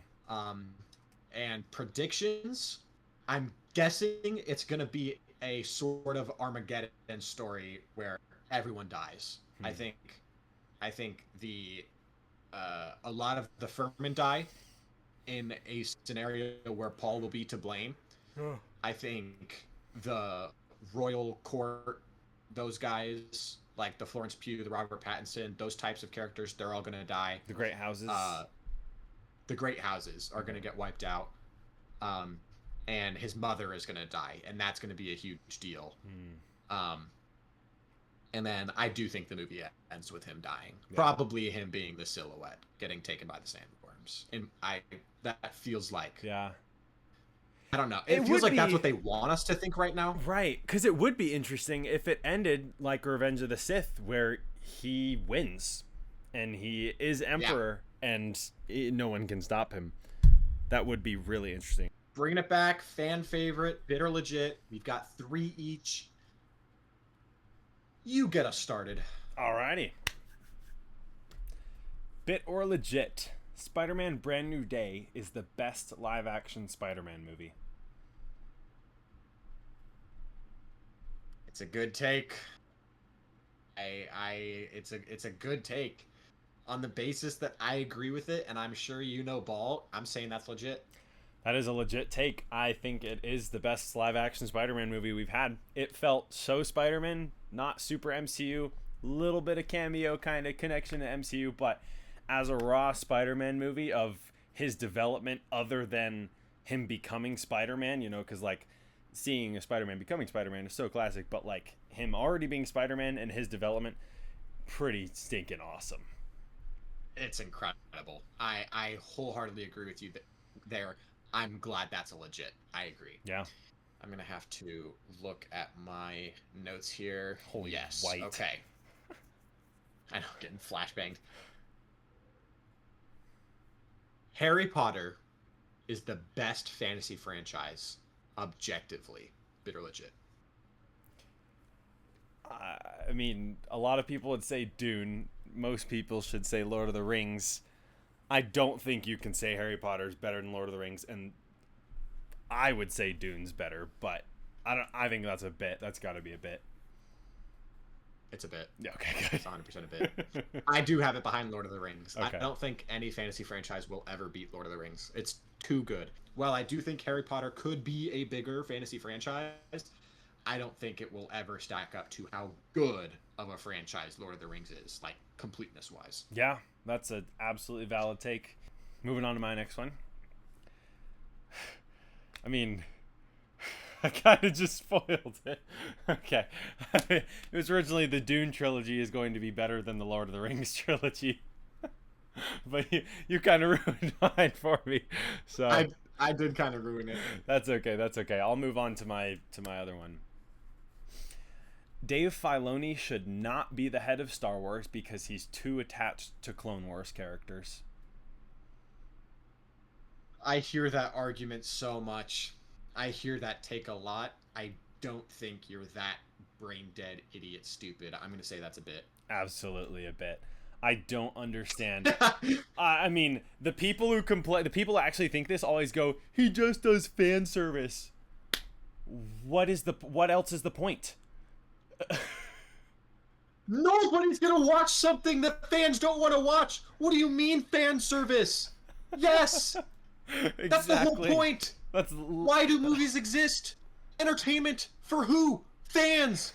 And predictions, I'm guessing it's gonna be a sort of Armageddon story where everyone dies. I think the a lot of the Furman die in a scenario where Paul will be to blame. I think the Royal Court, those guys, like the Florence Pugh, the Robert Pattinson, those types of characters, they're all going to die. The Great Houses. The Great Houses are going to get wiped out. And his mother is going to die, and that's going to be a huge deal. And then I do think the movie ends with him dying. Yeah. Probably him being the silhouette, getting taken by the sandworms. And that feels like... Yeah. I don't know. It feels like that's what they want us to think right now. Right, because it would be interesting if it ended like Revenge of the Sith, where he wins, and he is Emperor, and no one can stop him. That would be really interesting. Bringing it back, fan favorite, bit or legit. We've got 3 each. You get us started. Alrighty. Bit or legit. Spider-Man Brand New Day is the best live-action Spider-Man movie. It's a good take. It's a good take. On the basis that I agree with it, and I'm sure you know ball, I'm saying that's legit. That is a legit take. I think it is the best live-action Spider-Man movie we've had. It felt so Spider-Man, not super MCU, little bit of cameo kind of connection to MCU, but as a raw Spider-Man movie of his development other than him becoming Spider-Man, you know, because like seeing a Spider-Man becoming Spider-Man is so classic, but like him already being Spider-Man and his development, pretty stinking awesome. It's incredible. I wholeheartedly agree with you there. I'm glad that's a legit. I agree. Yeah. I'm going to have to look at my notes here. Holy yes. white. Okay. I know, getting flashbanged. Harry Potter is the best fantasy franchise, objectively. Bit or legit? I mean, a lot of people would say Dune. Most people should say Lord of the Rings. I don't think you can say Harry Potter is better than Lord of the Rings, and I would say Dune's better, but I think that's a bit. That's got to be a bit. It's a bit. Yeah, okay, good. It's 100% a bit. I do have it behind Lord of the Rings. Okay. I don't think any fantasy franchise will ever beat Lord of the Rings. It's too good. While I do think Harry Potter could be a bigger fantasy franchise, I don't think it will ever stack up to how good of a franchise Lord of the Rings is, like completeness-wise. Yeah, that's an absolutely valid take. Moving on to my next one. I mean, I kind of just spoiled it. Okay. It was originally the Dune trilogy is going to be better than the Lord of the Rings trilogy. But you kind of ruined mine for me. So I did kind of ruin it. That's okay. That's okay. I'll move on to my other one. Dave Filoni should not be the head of Star Wars because he's too attached to Clone Wars characters. I hear that argument so much. I hear that take a lot. I don't think you're that brain dead, idiot, stupid. I'm going to say that's a bit. Absolutely a bit. I don't understand. I mean, the people who complain, the people who actually think this always go, he just does fan service. What else is the point? Nobody's gonna watch something that fans don't want to watch. What do you mean fan service? Yes. Exactly. That's the whole point. Why do movies exist? Entertainment for who? Fans.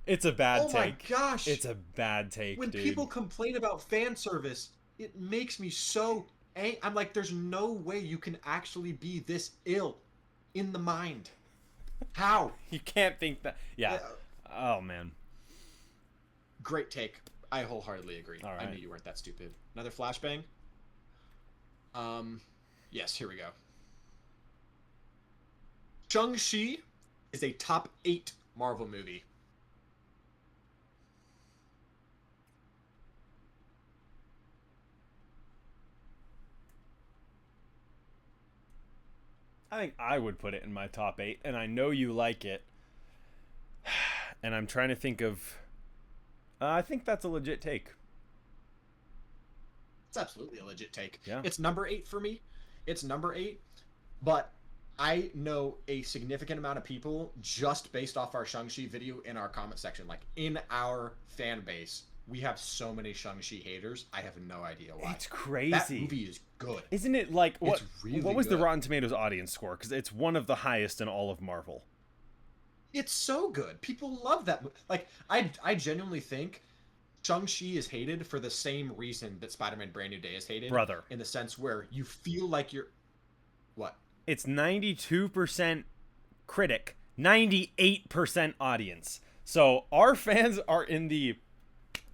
It's a bad take. Oh my gosh. It's a bad take, when dude. People complain about fan service, it makes me so I'm like, there's no way you can actually be this ill in the mind. How? You can't think that. Yeah. Oh man. Great take. I wholeheartedly agree. All right. I knew you weren't that stupid. Another flashbang? Yes, here we go. Shang-Chi is a top 8 Marvel movie. I think I would put it in my top 8, and I know you like it. And I'm trying to think of. I think that's a legit take. It's absolutely a legit take. Yeah. It's number 8 for me. It's number 8, but I know a significant amount of people just based off our Shang-Chi video in our comment section. Like, in our fan base, we have so many Shang-Chi haters. I have no idea why. It's crazy. That movie is good. Isn't it like what? It's really what was the good. Rotten Tomatoes audience score? Because it's one of the highest in all of Marvel. It's so good. People love that. Like, I genuinely think Shang-Chi is hated for the same reason that Spider-Man Brand New Day is hated. Brother. In the sense where you feel like you're... What? It's 92% critic, 98% audience. So our fans are in the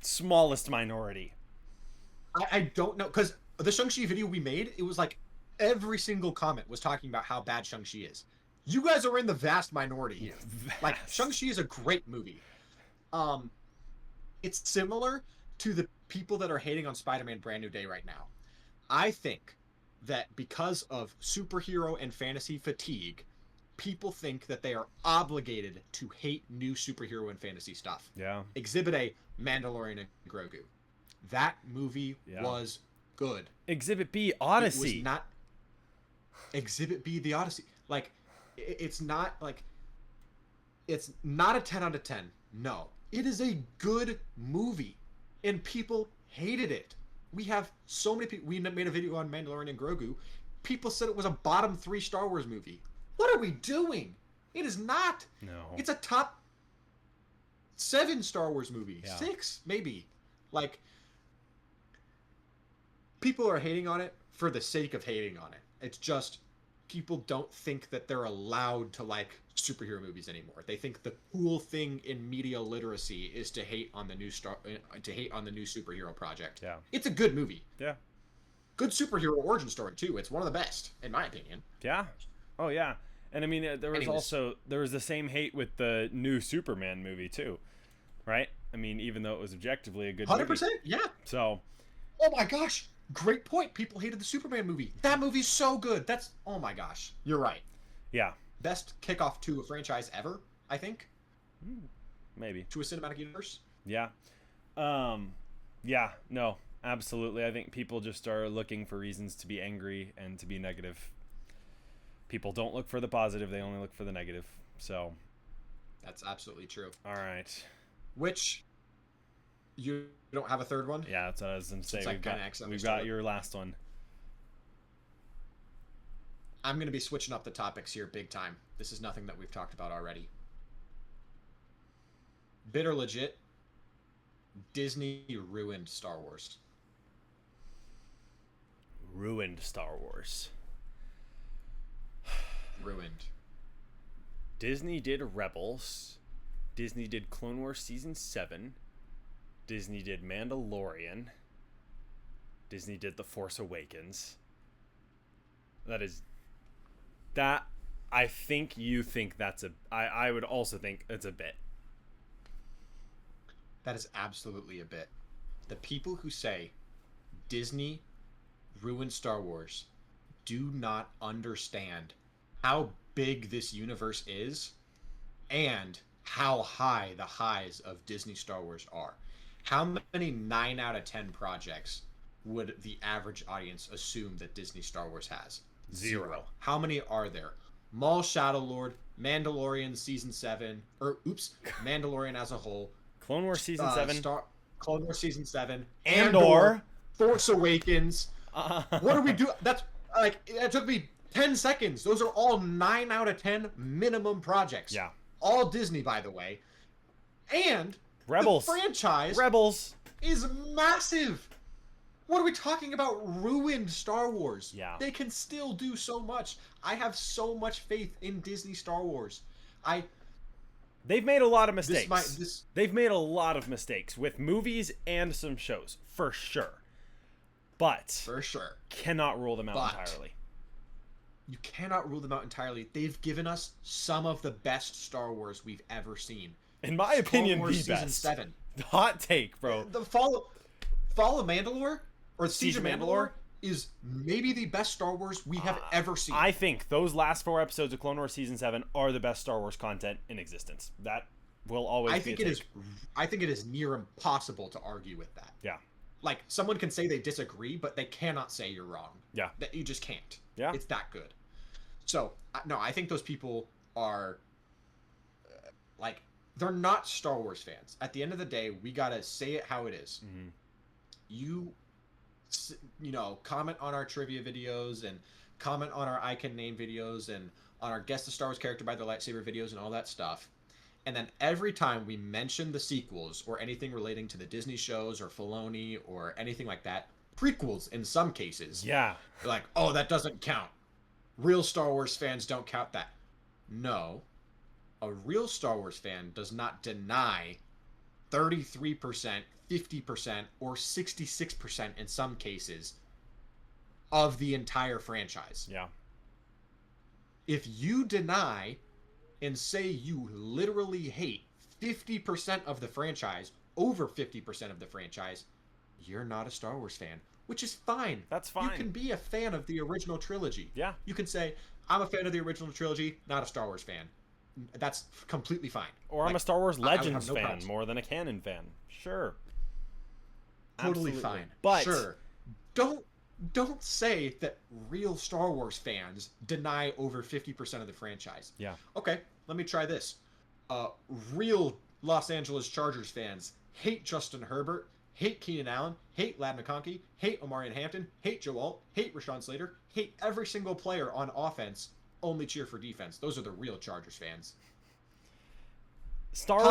smallest minority. I don't know, because the Shang-Chi video we made, it was like every single comment was talking about how bad Shang-Chi is. You guys are in the vast minority here. Like, Shang-Chi is a great movie. It's similar to the people that are hating on Spider-Man Brand New Day right now. I think that because of superhero and fantasy fatigue, people think that they are obligated to hate new superhero and fantasy stuff. Yeah. Exhibit A, Mandalorian and Grogu. That movie was good. Exhibit B, Odyssey. It was not... Exhibit B, The Odyssey. Like, it's not, like... It's not a 10 out of 10. No. It is a good movie. And people hated it. We have so many people... We made a video on Mandalorian and Grogu. People said it was a bottom 3 Star Wars movie. What are we doing? It is not. No. It's a top 7 Star Wars movie. Yeah. 6, maybe. Like, people are hating on it for the sake of hating on it. It's just people don't think that they're allowed to like superhero movies anymore. They think the cool thing in media literacy is to hate on the new superhero project. Yeah. It's a good movie. Yeah. Good superhero origin story too. It's one of the best in my opinion. Yeah. Oh yeah. And I mean, there was the same hate with the new Superman movie too, right? I mean, even though it was objectively a good 100%, movie. yeah. So. Oh my gosh, great point. People hated the Superman movie. That movie's so good. That's, oh my gosh, you're right. Yeah. Best kickoff to a franchise ever, I think. Maybe. To a cinematic universe. Yeah. Yeah. No. Absolutely. I think people just are looking for reasons to be angry and to be negative. People don't look for the positive, they only look for the negative. So that's absolutely true. All right. Which you don't have a third one? Yeah, that's what I was going to say. We've got your last one. I'm going to be switching up the topics here big time. This is nothing that we've talked about already. Bit or legit, Disney ruined Star Wars. Ruined Star Wars. Ruined. Disney did Rebels. Disney did Clone Wars Season 7. Disney did Mandalorian. Disney did The Force Awakens. I think you think that's I would also think it's a bit. That is absolutely a bit. The people who say Disney ruined Star Wars do not understand how big this universe is and how high the highs of Disney Star Wars are. How many 9 out of 10 projects would the average audience assume that Disney Star Wars has? 0. How many are there? Maul Shadow Lord, Mandalorian Season 7, Mandalorian as a whole, Clone Wars Season 7, Clone Wars Season 7, Andor, Force Awakens. What do we do? That's like, it took me 10 seconds. Those are all 9 out of 10 minimum projects. Yeah. All Disney, by the way. And Rebels. The franchise Rebels is massive. What are we talking about? Ruined Star Wars. Yeah. They can still do so much. I have so much faith in Disney Star Wars. I They've made a lot of this mistakes. might this They've made a lot of mistakes with movies and some shows, for sure. But for sure. cannot rule them out But entirely. you cannot rule them out entirely. They've given us some of the best Star Wars we've ever seen. In my opinion, Star Wars the Season best. 7. Hot take, bro. The Fall of Mandalore, or Siege of Mandalore, is maybe the best Star Wars we have ever seen. I think those last 4 episodes of Clone Wars Season 7 are the best Star Wars content in existence. That will always be a take. I think it is near impossible to argue with that. Yeah. Like, someone can say they disagree, but they cannot say you're wrong. Yeah. That you just can't. Yeah. It's that good. So, no, I think those people are, like, they're not Star Wars fans. At the end of the day, we gotta say it how it is. Mm-hmm. You know, comment on our trivia videos and comment on our I Can Name videos and on our Guess the Star Wars Character by the Lightsaber videos and all that stuff. And then every time we mention the sequels or anything relating to the Disney shows or Filoni or anything like that, prequels in some cases. Yeah. They're like, oh, that doesn't count. Real Star Wars fans don't count that. No. A real Star Wars fan does not deny 33%, 50%, or 66% in some cases of the entire franchise. Yeah. If you deny and say you literally hate 50% of the franchise, over 50% of the franchise, you're not a Star Wars fan, which is fine. That's fine. You can be a fan of the original trilogy. Yeah. You can say, I'm a fan of the original trilogy, not a Star Wars fan. That's completely fine. Or I'm a Star Wars Legends no fan problems. more than a canon fan. Sure. Totally Absolutely. fine. But sure. Don't say that real Star Wars fans deny over 50% of the franchise. Yeah. Okay, let me try this. Real Los Angeles Chargers fans hate Justin Herbert, hate Keenan Allen, hate Lad McConkey, hate Omarion Hampton, hate Joe Alt, hate Rashawn Slater, hate every single player on offense, only cheer for defense. Those are the real Chargers fans. Star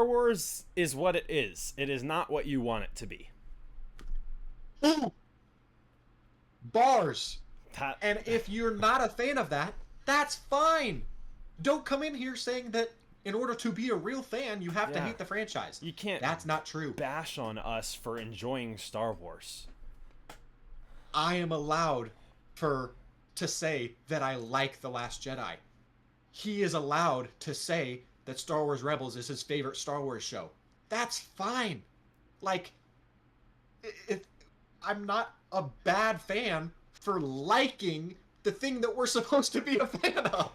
Wars is what it is. It is not what you want it to be. Ooh. Bars. And if you're not a fan of that, that's fine. Don't come in here saying that in order to be a real fan, you have to hate the franchise. You can't. That's not true. Bash on us for enjoying Star Wars. I am allowed to say that I like The Last Jedi. He is allowed to say that Star Wars Rebels is his favorite Star Wars show. That's fine. Like, I'm not a bad fan for liking the thing that we're supposed to be a fan of.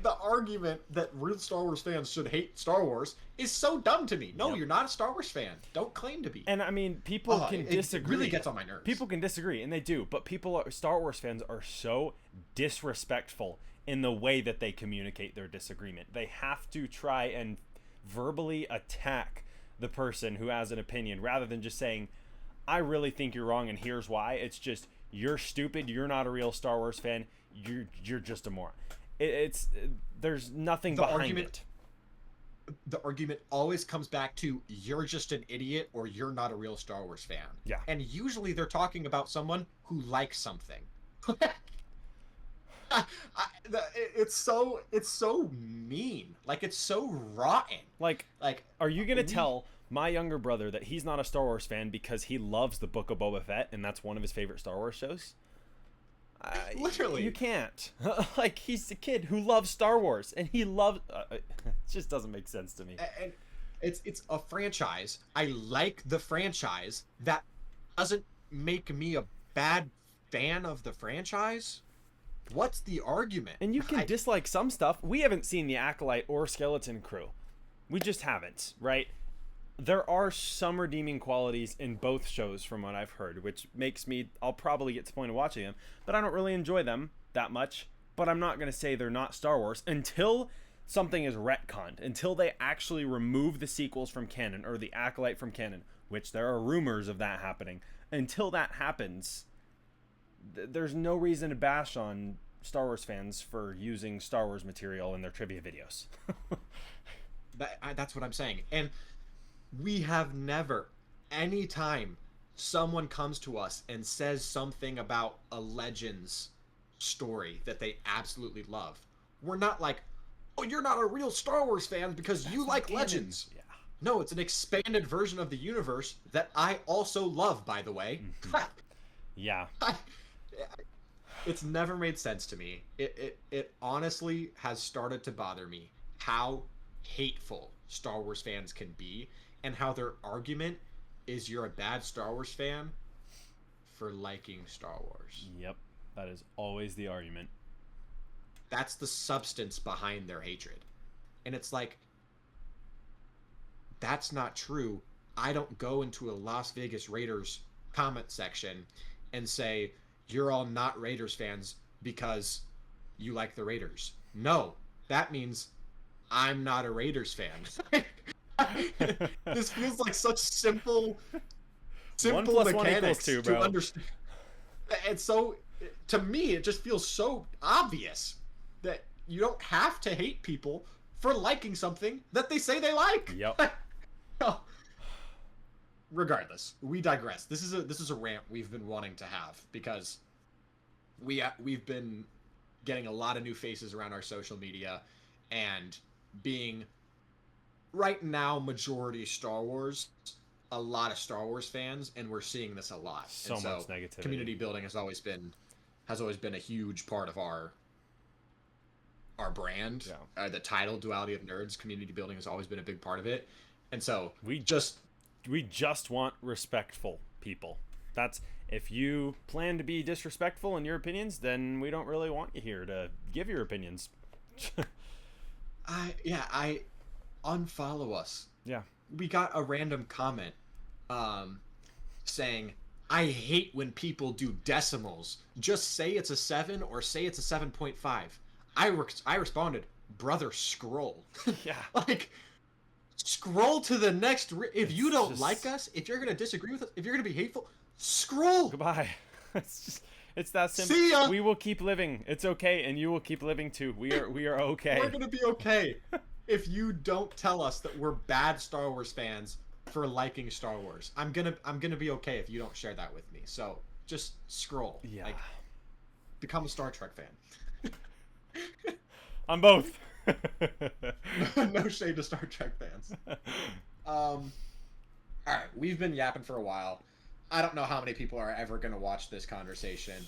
The argument that real Star Wars fans should hate Star Wars is so dumb to me. No, You're not a Star Wars fan. Don't claim to be. And I mean, people can disagree. It really gets on my nerves. People can disagree, and they do. But Star Wars fans are so disrespectful in the way that they communicate their disagreement. They have to try and verbally attack the person who has an opinion rather than just saying, I really think you're wrong and here's why. It's just, you're stupid, you're not a real Star Wars fan, you're just a moron. There's nothing behind it. The argument always comes back to, you're just an idiot or you're not a real Star Wars fan. Yeah. And usually they're talking about someone who likes something. It's so mean. Like, it's so rotten. Like are you gonna tell my younger brother that he's not a Star Wars fan because he loves the Book of Boba Fett and that's one of his favorite Star Wars shows? Literally, you can't. Like, he's a kid who loves Star Wars and he loves it just doesn't make sense to me. And it's a franchise. I like the franchise. That doesn't make me a bad fan of the franchise. What's the argument? And you can dislike some stuff. We haven't seen the Acolyte or Skeleton Crew. We just haven't, right? There are some redeeming qualities in both shows from what I've heard, which makes me, I'll probably get to the point of watching them, but I don't really enjoy them that much. But I'm not going to say they're not Star Wars until something is retconned, until they actually remove the sequels from canon or the Acolyte from canon, which there are rumors of that happening. Until that happens, there's no reason to bash on Star Wars fans for using Star Wars material in their trivia videos. That's what I'm saying. And we have never, anytime someone comes to us and says something about a Legends story that they absolutely love, We're not like, oh, you're not a real Star Wars fan because you like Legends. Yeah. No, it's an expanded version of the universe that I also love, by the way. Yeah. It's never made sense to me. It honestly has started to bother me how hateful Star Wars fans can be, and how their argument is you're a bad Star Wars fan for liking Star Wars. Yep. That is always the argument. That's the substance behind their hatred. And it's like, that's not true. I don't go into a Las Vegas Raiders comment section and say, you're all not Raiders fans because you like the Raiders. No, that means I'm not a Raiders fan. This feels like such simple 1 + 1 mechanics = 2, to bro. understand. And so, to me, it just feels so obvious that you don't have to hate people for liking something that they say they like. Yep. Regardless, we digress. This is a rant we've been wanting to have because we've been getting a lot of new faces around our social media, and being right now majority Star Wars, a lot of Star Wars fans, and we're seeing this a lot. So and much negativity. Community building has always been a huge part of our brand. Yeah. The title Duality of Nerds, community building has always been a big part of it. And so we just want respectful people. That's, if you plan to be disrespectful in your opinions, then we don't really want you here to give your opinions. I unfollow us. Yeah. We got a random comment saying, I hate when people do decimals. Just say it's a 7 or say it's a 7.5. I responded, brother, scroll. Yeah. Like, scroll to the next. If you don't just like us, if you're gonna disagree with us, if you're gonna be hateful, scroll. Goodbye. It's that simple. See ya. We will keep living. It's okay, and you will keep living too. We are okay. We're gonna be okay if you don't tell us that we're bad Star Wars fans for liking Star Wars. I'm gonna be okay if you don't share that with me. So just scroll. Yeah. Like, become a Star Trek fan. I'm both. No shade to Star Trek fans. All right, we've been yapping for a while. I don't know how many people are ever going to watch this conversation.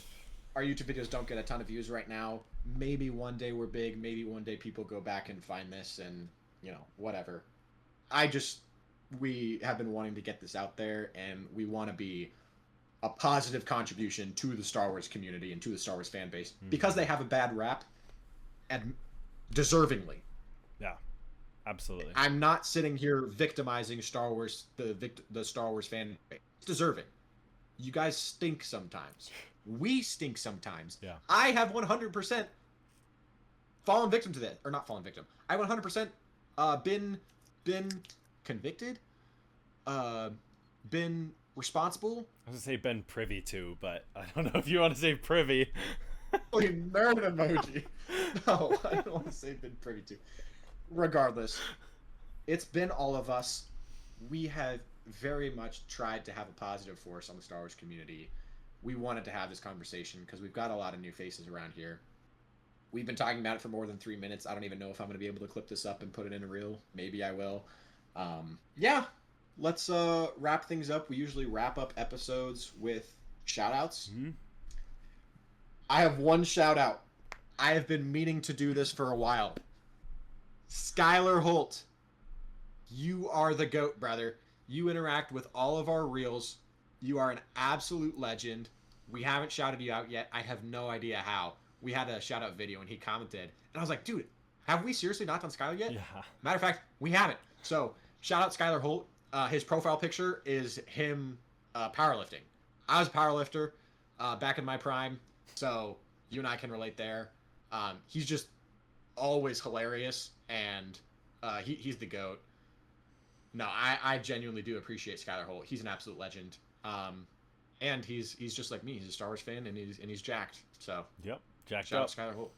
Our YouTube videos don't get a ton of views right now. Maybe one day we're big. Maybe one day people go back and find this and, whatever. We have been wanting to get this out there, and we want to be a positive contribution to the Star Wars community and to the Star Wars fan base, because they have a bad rap, and deservingly. Yeah, absolutely. I'm not sitting here victimizing Star Wars, the Star Wars fan base. It's deserving. You guys stink sometimes. We stink sometimes. Yeah. I have 100% fallen victim to that, or not fallen victim. I 100% been convicted, been responsible. I was gonna say been privy to, but I don't know if you want to say privy. Nerd emoji. No, I don't want to say been privy to. Regardless, it's been all of us. We have very much tried to have a positive force on the Star Wars community. We wanted to have this conversation because we've got a lot of new faces around here. We've been talking about it for more than 3 minutes. I don't even know if I'm going to be able to clip this up and put it in a reel. Maybe I will. Yeah, let's wrap things up. We usually wrap up episodes with shout-outs. Mm-hmm. I have one shout-out. I have been meaning to do this for a while. Skylar Holt, you are the GOAT, brother. You interact with all of our reels. You are an absolute legend. We haven't shouted you out yet. I have no idea how. We had a shout-out video, and he commented. And I was like, dude, have we seriously not done Skylar yet? Yeah. Matter of fact, we haven't. So, shout-out Skylar Holt. His profile picture is him powerlifting. I was a powerlifter back in my prime, so you and I can relate there. He's just always hilarious, and he's the GOAT. No, I genuinely do appreciate Skylar Holt. He's an absolute legend. And he's just like me. He's a Star Wars fan, and he's jacked. So Yep, jacked shout up. out Skylar Holt.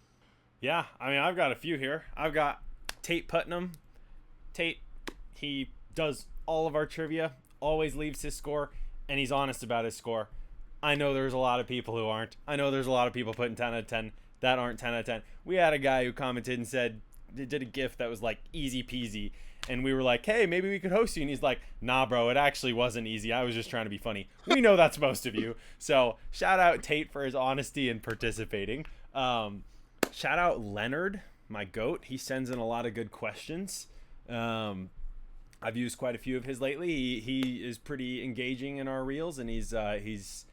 Yeah, I mean, I've got a few here. I've got Tate Putnam. Tate, he does all of our trivia, always leaves his score, and he's honest about his score. I know there's a lot of people who aren't. I know there's a lot of people putting 10 out of 10. that aren't 10 out of 10. We had a guy who commented and said, did a GIF that was like easy peasy. And we were like, hey, maybe we could host you. And he's like, nah, bro, it actually wasn't easy. I was just trying to be funny. We know that's most of you. So shout out Tate for his honesty and participating. Shout out Leonard, my goat. He sends in a lot of good questions. I've used quite a few of his lately. He is pretty engaging in our reels, and he's always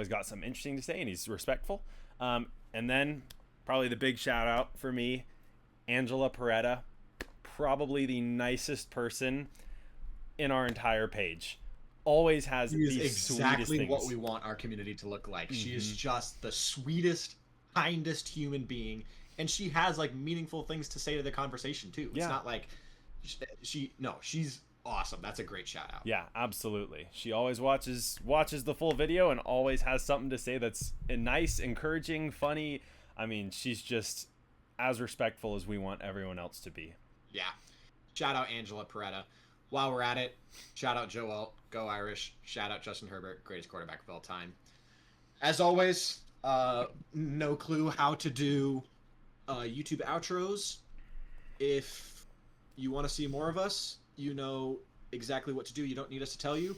got something interesting to say, and he's respectful. And then probably the big shout out for me, Angela Peretta, probably the nicest person in our entire page. Always has She the is sweetest exactly things. what we want our community to look like. She is just the sweetest, kindest human being, and she has like meaningful things to say to the conversation too. It's not like she's awesome. That's a great shout out. Yeah, absolutely. She always watches the full video and always has something to say that's nice, encouraging, funny. I mean, she's just as respectful as we want everyone else to be. Yeah. Shout out Angela Peretta. While we're at it, shout out Joe Alt, go Irish. Shout out Justin Herbert, greatest quarterback of all time. As always, no clue how to do YouTube outros. If you want to see more of us, you know exactly what to do. You don't need us to tell you.